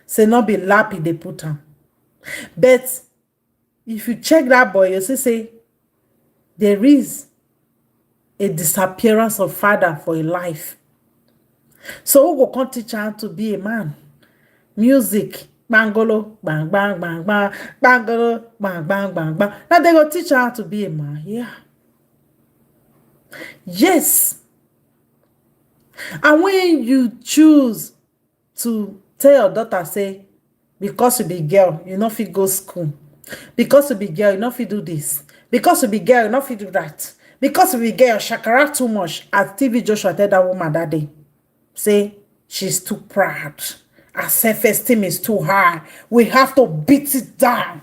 Say not be lappy they put on. But if you check that boy, you say there is a disappearance of father for a life. So who go come teach how to be a man? Music, bangolo, bang, bang, bang, bang, bangolo, bang, bang, bang, bang. Now they go teach how to be a man. Yeah. Yes. And when you choose to tell your daughter, say, because you be girl, you not fit go school. Because you be girl, you not fit do this. Because you be girl, you not fit do that. Because you be girl, shakara too much. As TV Joshua tell that woman that day, say, she's too proud. Her self-esteem is too high. We have to beat it down.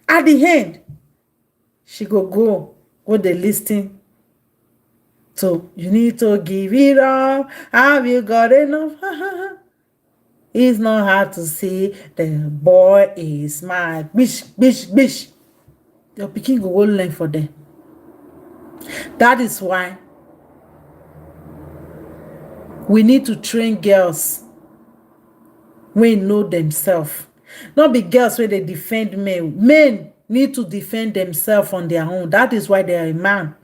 At the end, she go the listing. So you need to give it up. Have you got enough? It's not hard to see the boy is mine. Bish. Your pikin go learn for them. That is why we need to train girls when know themselves. Not be girls where they defend men. Men need to defend themselves on their own. That is why they are a man.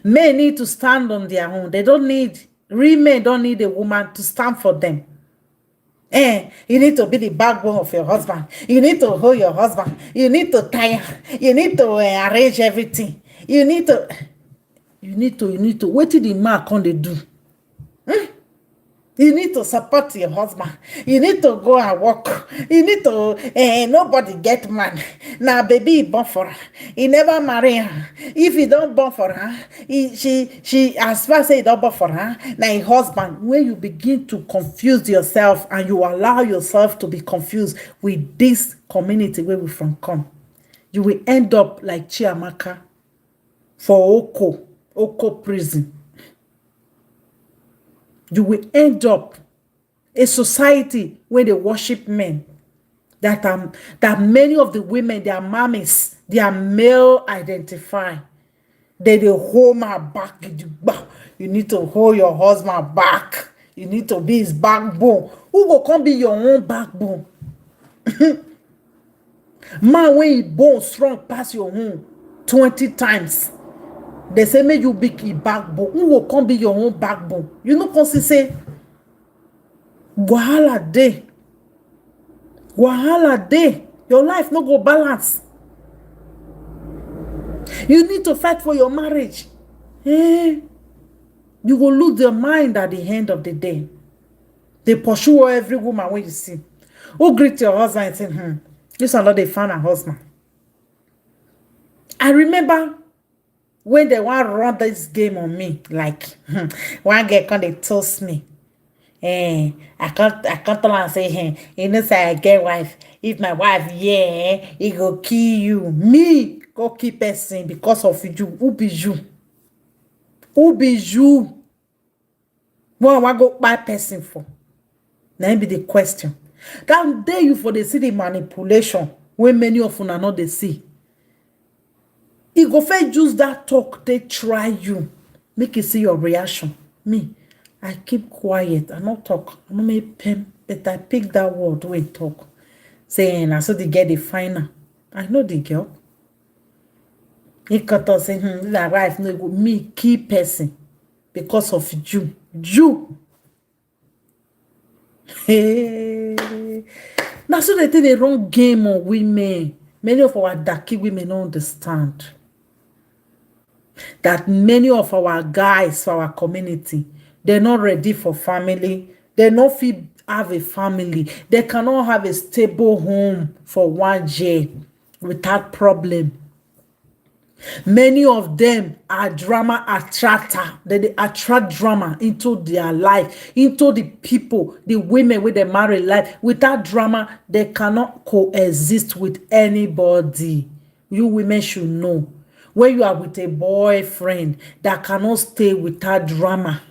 Men need to stand on their own. They don't need Real men don't need a woman to stand for them. You need to be the backbone of your husband. You need to hold your husband. You need to tire. You need to arrange everything. You need to. What did the man can they do? You need to support your husband. You need to go and work. You need to, nobody get man. Now, baby, he born for her. He never marry her. If he don't born for her, she, as far as he don't born for her, now your husband, when you begin to confuse yourself and you allow yourself to be confused with this community where we from come, you will end up like Chiamaka for Oko prison. You will end up a society where they worship men. That many of the women, they are mommies, they are male identify. They hold my back. You need to hold your husband back. You need to be his backbone. Who will come be your own backbone? Man, when he bone strong pass your own 20 times. They say, may you be a backbone. Who will come be your own backbone? You know, because say, Wahala day. Wahala day. Your life no go balance. You need to fight for your marriage. You will lose your mind at the end of the day. They pursue every woman when you see. Who greet your husband and say, this is not they found a husband. I remember when they want to run this game on me, like one girl come they toast me. I can't tell and say, you know, say I get wife. If my wife, he go kill you. Me go kill person because of you. Who be you? Who be you? What go buy person for? Now be the question. That day you for the see the manipulation when many of you are not they see. He go first use that talk, they try you. Make you see your reaction. Me, I keep quiet. I not talk. I don't make pen, but I pick that word when talk. Saying, I saw the girl the final. I know the girl. He cut us saying, that wife no go me key person because of you. You. Hey. Now so they take the wrong game on women. Many of our darky women don't understand that many of our guys for our community, they're not ready for family. They not fit have a family. They cannot have a stable home for 1 year without problem. Many of them are drama attractor. They attract drama into their life, into the people, the women with their married life. Without drama, they cannot coexist with anybody. You women should know. When you are with a boyfriend that cannot stay without drama,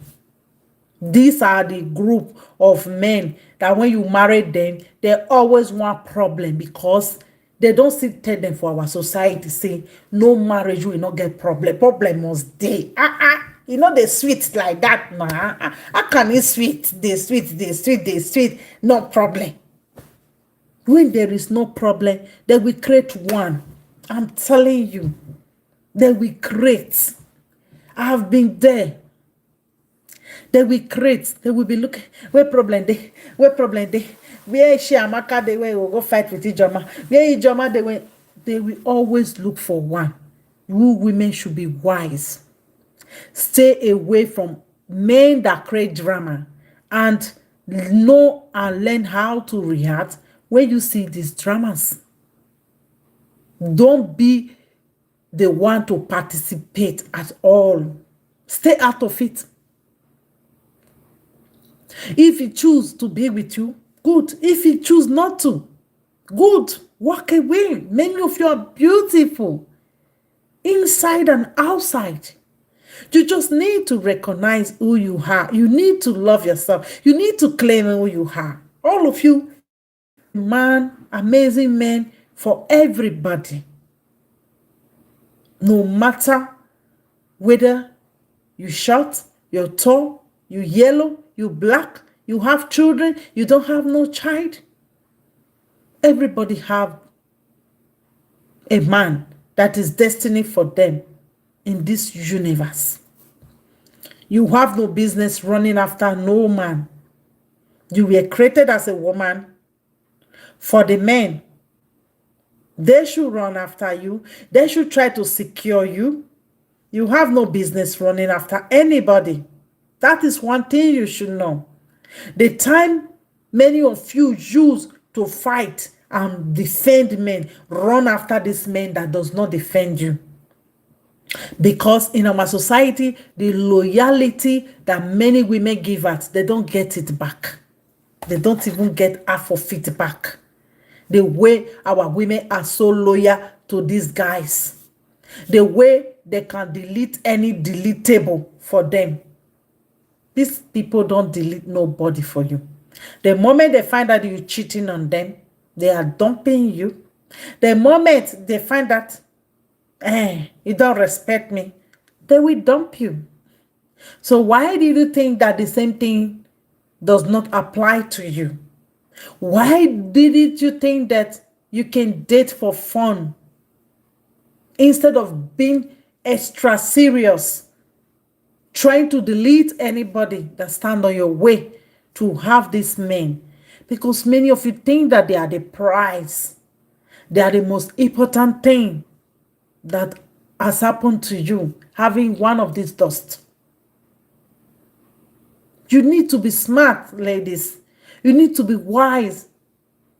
these are the group of men that when you marry them, they always want problem because they don't see tell them for our society say no marriage you will not get problem. Problem must dey. You know they sweet like that. Nah. How can it sweet? They sweet. No problem. When there is no problem, they will create one. I'm telling you. They will create. I have been there. They will create. They will be looking. Where problem they? Where problem they? Where Chiamaka they will go fight with Ijeoma. Where Ijeoma they will always look for one. You women should be wise. Stay away from men that create drama and know and learn how to react when you see these dramas. Don't be the one to participate at all. Stay out of it. If he choose to be with you, good. If he choose not to, good. Walk away. Many of you are beautiful, inside and outside. You just need to recognize who you are. You need to love yourself. You need to claim who you are. All of you, man, amazing men for everybody. No matter whether you short, you're tall, you yellow, you black, you have children, you don't have no child. Everybody have a man that is destiny for them in this universe. You have no business running after no man. You were created as a woman. For the men, they should run after you. They should try to secure you. You have no business running after anybody. That is one thing you should know. The time many of you use to fight and defend men, run after this man that does not defend you. Because in our society, the loyalty that many women give us, they don't get it back. They don't even get half of it back. The way our women are so loyal to these guys. The way they can delete any deletable for them. These people don't delete nobody for you. The moment they find out you're cheating on them, they are dumping you. The moment they find that, you don't respect me, they will dump you. So why did you think that the same thing does not apply to you? Why didn't you think that you can date for fun instead of being extra serious, trying to delete anybody that stand on your way to have these men? Because many of you think that they are the prize. They are the most important thing that has happened to you, having one of these dust. You need to be smart, ladies. You need to be wise.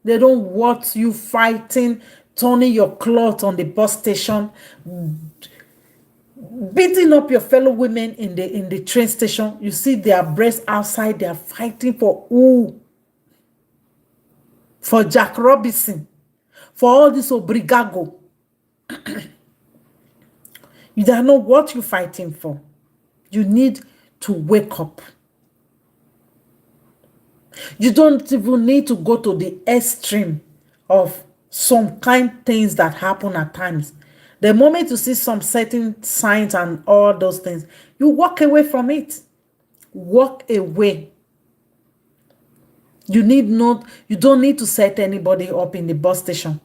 They don't want you fighting, turning your cloth on the bus station, beating up your fellow women in the train station. You see their breasts outside. They are fighting for who? For Jack Robinson. For all this obrigago. You don't know what you're fighting for. You need to wake up. You don't even need to go to the extreme of some kind things that happen at times. The moment you see some certain signs and all those things, you walk away from it. Walk away. You don't need to set anybody up in the bus station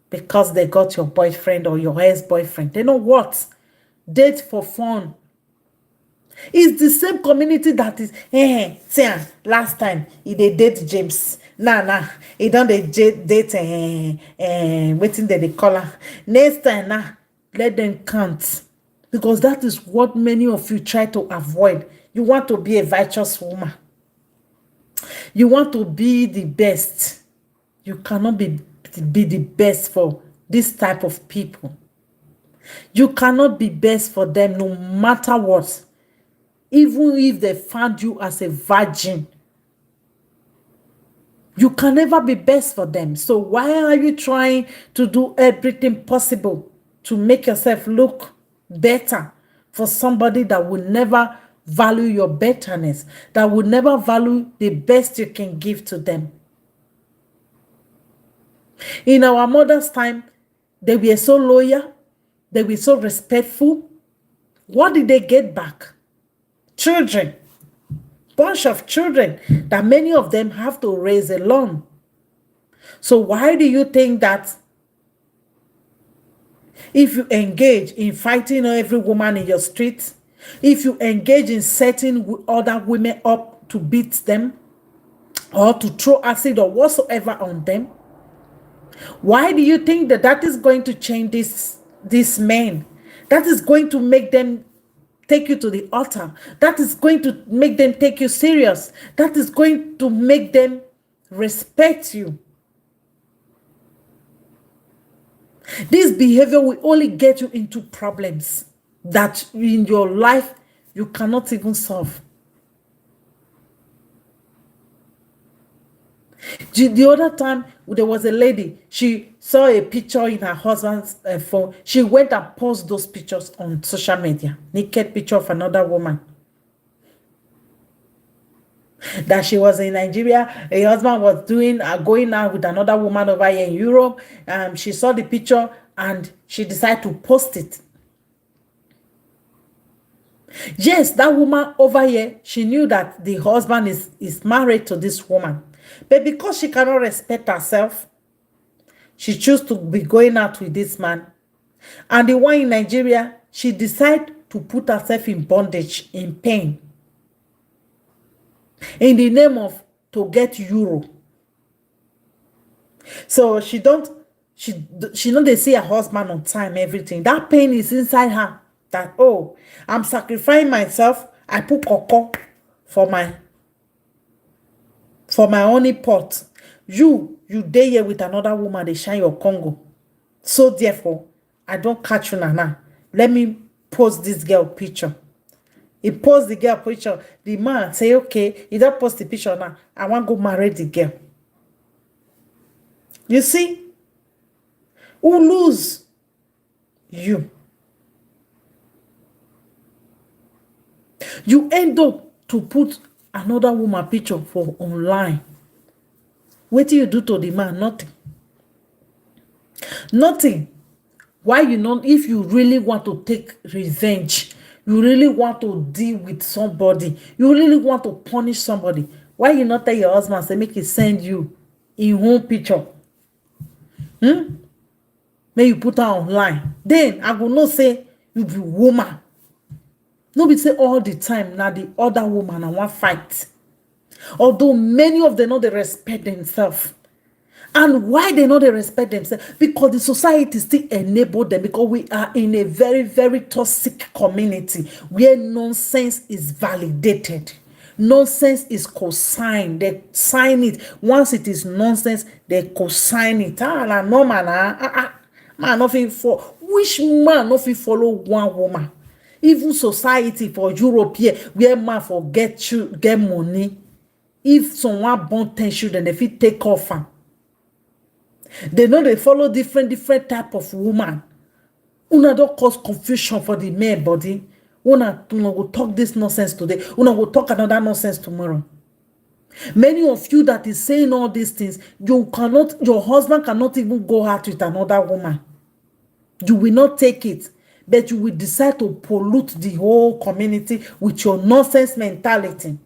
because they got your boyfriend or your ex-boyfriend. They know what? Date for fun. It's the same community that is, last time he date James. Nah, he don't date waiting they call her. Next time, let them count. Because that is what many of you try to avoid. You want to be a virtuous woman. You want to be the best. You cannot be the best for this type of people. You cannot be best for them no matter what. Even if they found you as a virgin, you can never be best for them. So why are you trying to do everything possible to make yourself look better for somebody that will never value your betterness, that will never value the best you can give to them? In our mother's time, they were so loyal, they were so respectful. What did they get back? Children, bunch of children that many of them have to raise alone. So why do you think that if you engage in fighting every woman in your street, if you engage in setting other women up to beat them or to throw acid or whatsoever on them, why do you think that is going to change these men? That is going to make them take you to the altar. That is going to make them take you serious. That is going to make them respect you. This behavior will only get you into problems that in your life you cannot even solve. The other time, there was a lady, she saw a picture in her husband's phone. She went and posted those pictures on social media. Naked picture of another woman. That she was in Nigeria. Her husband was going out with another woman over here in Europe. She saw the picture and she decided to post it. Yes, that woman over here, she knew that the husband is married to this woman. But because she cannot respect herself, she chose to be going out with this man. And the one in Nigeria, she decided to put herself in bondage, in pain, in the name of to get euro. So she don't they see her husband on time, everything. That pain is inside her. That, oh, I'm sacrificing myself. I put cocoa for my honey pot. You dey here with another woman, they shine your Congo. So therefore, I don't catch you now. Let me post this girl picture. He post the girl picture. The man say, okay, he don't post the picture now. I want to go marry the girl. You see? Who lose? You. You end up to put another woman picture for online. What do you do to the man? Nothing. Nothing. Why you not? If you really want to take revenge, you really want to deal with somebody, you really want to punish somebody, why you not tell your husband, say, make he send you in home picture? May you put her online. Then I will not say you be woman. No be say all the time now the other woman and one fight. Although many of them know they respect themselves. And why they know they respect themselves? Because the society still enable them, because we are in a very, very toxic community where nonsense is validated. Nonsense is co-signed. They sign it. Once it is nonsense, they co-sign it. No man, man, nothing for which man nothing follow one woman. Even society for Europe here, where man for get money. If someone born 10 children, they fit take off. They know they follow different type of woman. Una don't cause confusion for the male body. Una will talk this nonsense today. Una will talk another nonsense tomorrow. Many of you that is saying all these things, your husband cannot even go out with another woman. You will not take it, but you will decide to pollute the whole community with your nonsense mentality.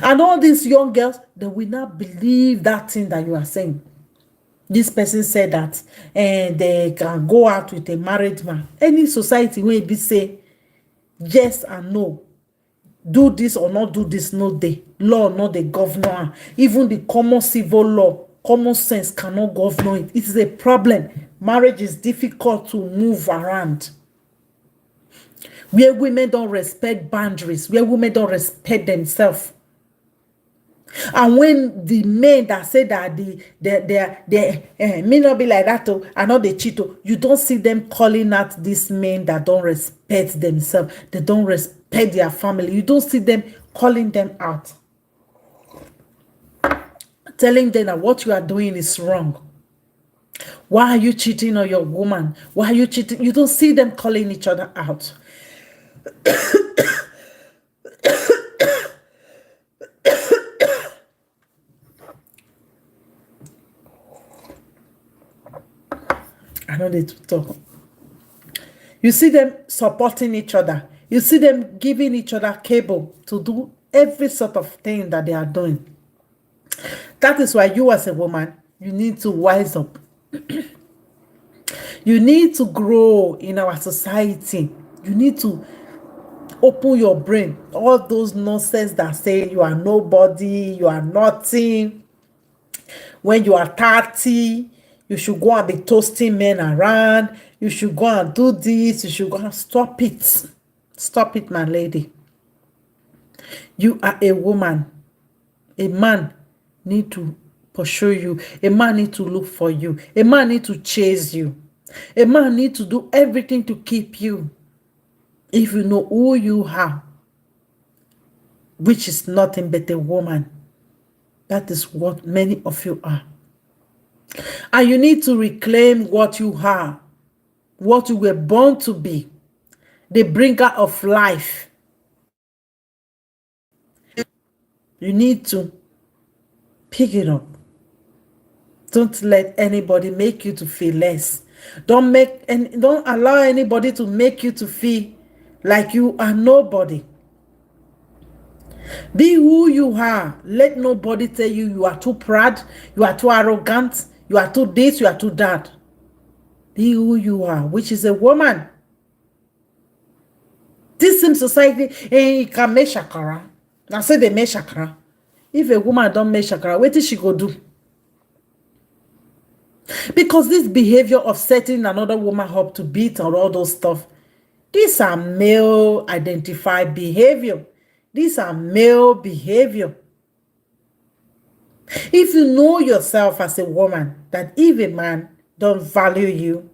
And all these young girls, they will not believe that thing that you are saying. This person said that and they can go out with a married man. Any society where it be say yes and no, do this or not do this, no day. Law, not the governor. Even the common civil law, common sense cannot govern it. It is a problem. Marriage is difficult to move around. Where women don't respect boundaries, where women don't respect themselves. And when the men that say that they may not be like that, and not they cheat, you don't see them calling out these men that don't respect themselves, they don't respect their family. You don't see them calling them out, telling them that what you are doing is wrong. Why are you cheating on your woman? Why are you cheating? You don't see them calling each other out. I know they talk. You see them supporting each other. You see them giving each other cable to do every sort of thing that they are doing. That is why you as a woman, you need to wise up. You need to grow in our society. You need to open your brain. All those nonsense that say you are nobody, you are nothing. When you are 30, you should go and be toasting men around. You should go and do this. You should go and stop it. Stop it, my lady. You are a woman. A man need to pursue you. A man need to look for you. A man need to chase you. A man need to do everything to keep you. If you know who you are, which is nothing but a woman. That is what many of you are. And you need to reclaim what you are, what you were born to be, the bringer of life. You need to pick it up. Don't let anybody make you to feel less. Don't allow anybody to make you to feel like you are nobody. Be who you are. Let nobody tell you you are too proud, you are too arrogant, you are too this, you are too that. Be who you are, which is a woman. This same society, you can make shakara. Now say they make shakara. If a woman don't make shakara, what is she go do? Because this behavior of setting another woman up to beat or all those stuff, these are male identified behavior. These are male behavior. If you know yourself as a woman, that if a man don't value you,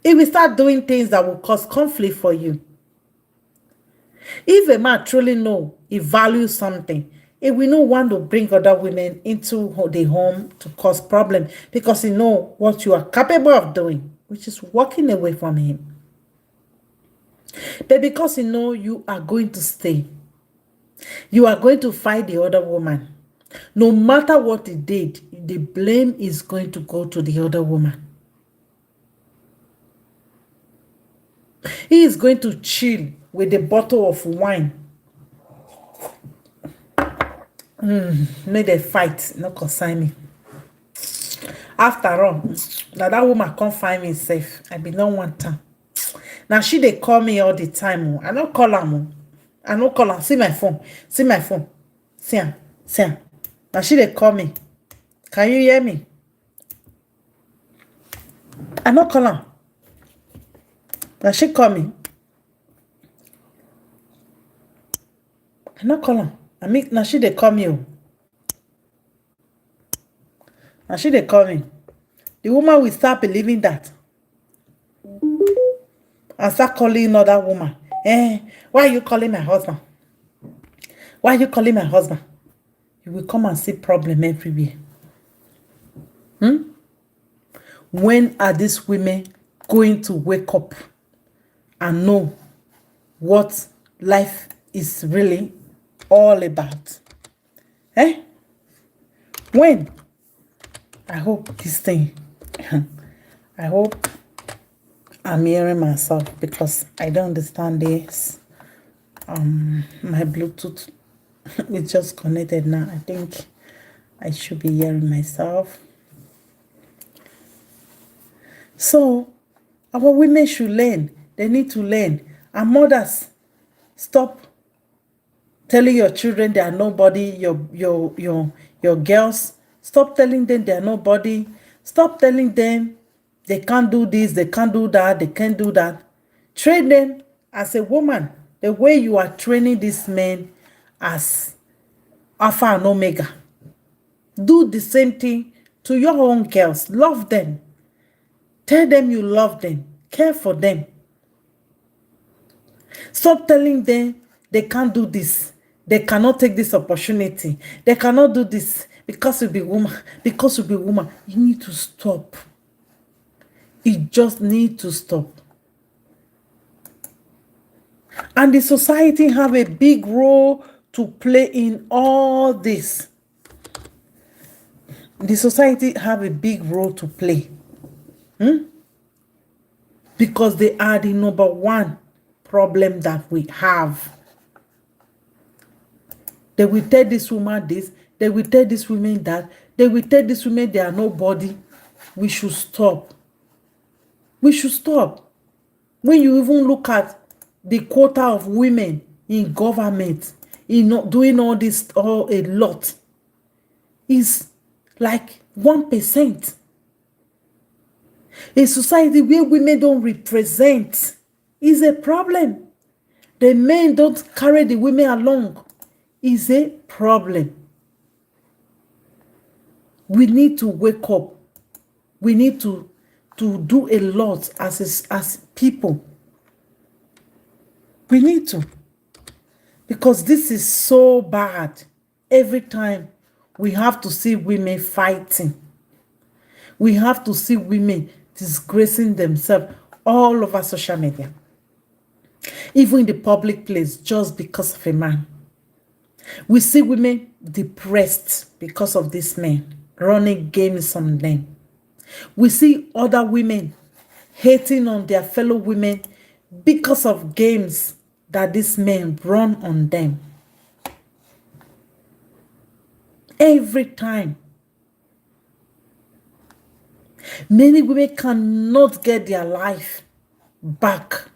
he will start doing things that will cause conflict for you. If a man truly know he values something, he will not want to bring other women into the home to cause problem, because he know what you are capable of doing, which is walking away from him. But because he know you are going to stay, you are going to fight the other woman. No matter what he did, the blame is going to go to the other woman. He is going to chill with a bottle of wine. Make they fight, not concern me. After all, now that woman can't find me safe. I be no one time. Now she they call me all the time. I don't call her. I don't call her. See my phone. See my phone. See her. See her. Now she they call me. Can you hear me? I don't call her. Now she call me. I don't call her. I mean, now she they call me. Now she they call me. The woman will start believing that and start calling another woman. Why are you calling my husband? Why are you calling my husband? You will come and see problem everywhere. When are these women going to wake up and know what life is really all about? When? I hope this thing, I hope I'm hearing myself, because I don't understand this. My Bluetooth is just connected now. I think I should be hearing myself. So our women should learn. They need to learn. And mothers, stop telling your children they are nobody. Your girls, stop telling them they are nobody. Stop telling them they can't do this, they can't do that, they can't do that. Train them as a woman, the way you are training these men as Alpha and Omega. Do the same thing to your own girls. Love them. Tell them you love them. Care for them. Stop telling them they can't do this. They cannot take this opportunity. They cannot do this because you be woman. Because you be woman. You need to stop. You just need to stop. And the society have a big role to play in all this. The society have a big role to play. Because they are the number one problem that we have. They will tell this woman this. They will tell this woman that. They will tell this woman they are nobody. We should stop. We should stop. When you even look at the quota of women in government, doing all this, a lot, is like 1%. A society where women don't represent is a problem. The men don't carry the women along is a problem. We need to wake up. We need to do a lot as people. We need to. Because this is so bad. Every time we have to see women fighting. We have to see women disgracing themselves all over social media. Even in the public place, just because of a man. We see women depressed because of this man, running games on them. We see other women hating on their fellow women because of games that this men run on them. Every time. Many women cannot get their life back.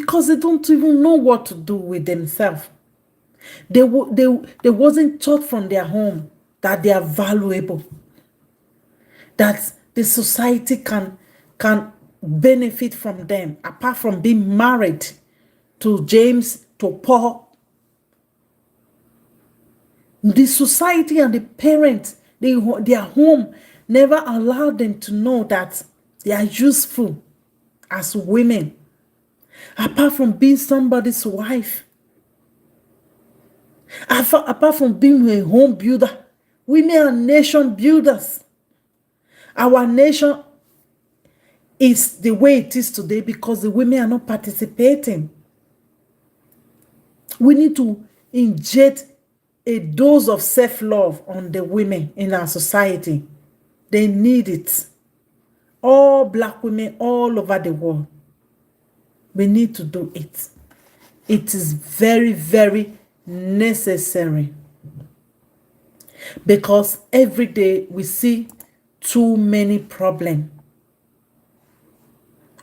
because they don't even know what to do with themselves. They wasn't taught from their home that they are valuable, that the society can benefit from them, apart from being married to James, to Paul. The society and the parents, their home never allowed them to know that they are useful as women, apart from being somebody's wife, apart from being a home builder. Women are nation builders. Our nation is the way it is today because the women are not participating. We need to inject a dose of self-love on the women in our society. They need it. All Black women all over the world. We need to do it. It is very, very necessary. Because every day we see too many problems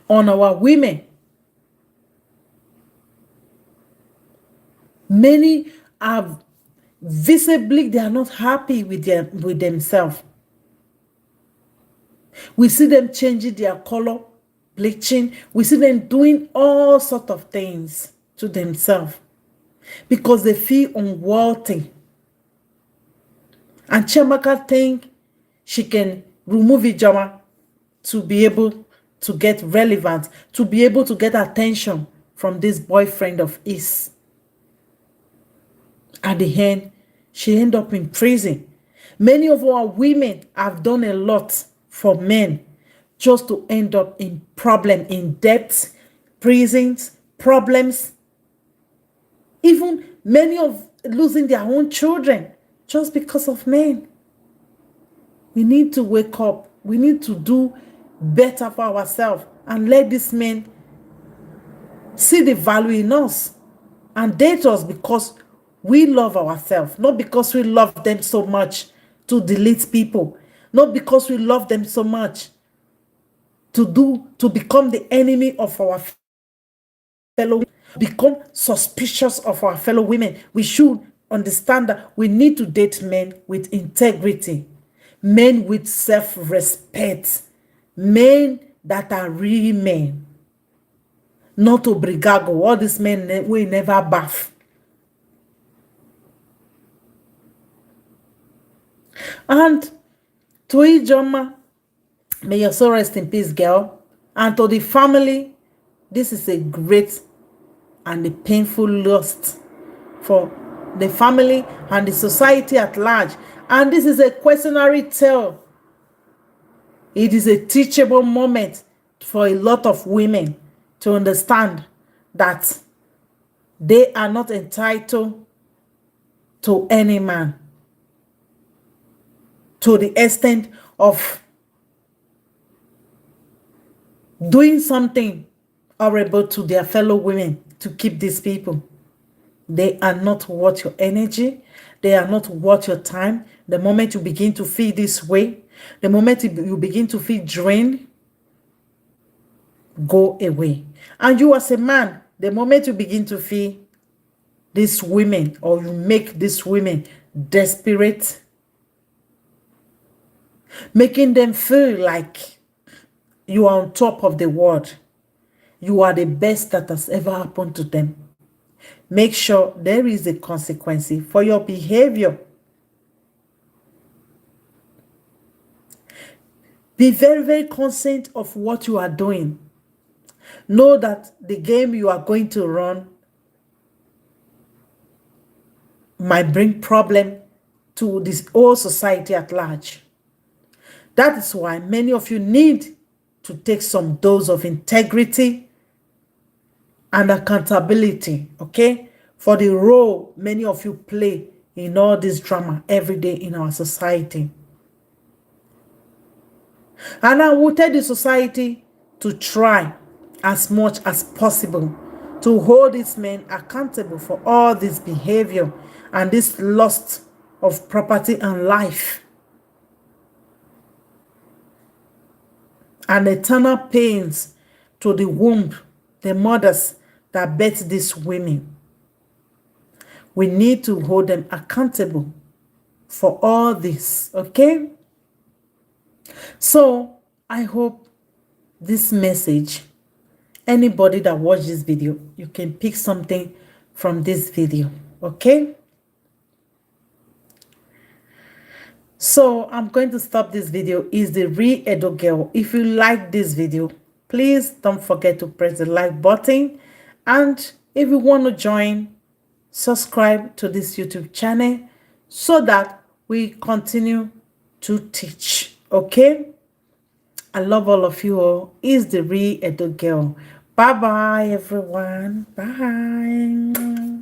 on our women. Many are visibly, they are not happy with themselves. We see them changing their color, bleaching. We see them doing all sorts of things to themselves because they feel unworthy. And Chiamaka think she can remove Ijeoma to be able to get relevant, to be able to get attention from this boyfriend of his. At the end, she ended up in prison. Many of our women have done a lot for men just to end up in problem, in debt, prisons, problems. Even many of losing their own children just because of men. We need to wake up. We need to do better for ourselves and let these men see the value in us and date us because we love ourselves, not because we love them so much to delete people, not because we love them so much to become the enemy of our fellow, become suspicious of our fellow women. We should understand that we need to date men with integrity, men with self-respect, men that are real men, not obrigago. All these men we never bath. And to Ijeoma, may your soul rest in peace, girl. And to the family, this is a great and a painful loss for the family and the society at large. And this is a cautionary tale. It is a teachable moment for a lot of women to understand that they are not entitled to any man to the extent of doing something horrible to their fellow women to keep these people. They are not worth your energy. They are not worth your time. The moment you begin to feel this way, the moment you begin to feel drained, go away. And you as a man, the moment you begin to feel these women or you make these women desperate, making them feel like you are on top of the world, you are the best that has ever happened to them, make sure there is a consequence for your behavior. Be very, very conscious of what you are doing. Know that the game you are going to run might bring problem to this whole society at large. That is why many of you need to take some dose of integrity and accountability, okay, for the role many of you play in all this drama every day in our society. And I will tell the society to try as much as possible to hold these men accountable for all this behavior and this loss of property and life and eternal pains to the womb, the mothers that bet these women. We need to hold them accountable for all this, okay? So I hope this message, anybody that watched this video, you can pick something from this video, okay? So I'm going to stop this video. Is the real Edo girl. If you like this video, please don't forget to press the like button. And if you want to join, subscribe to this YouTube channel so that we continue to teach. Okay? I love all of you all. Is the real Edo girl. Bye bye, everyone. Bye.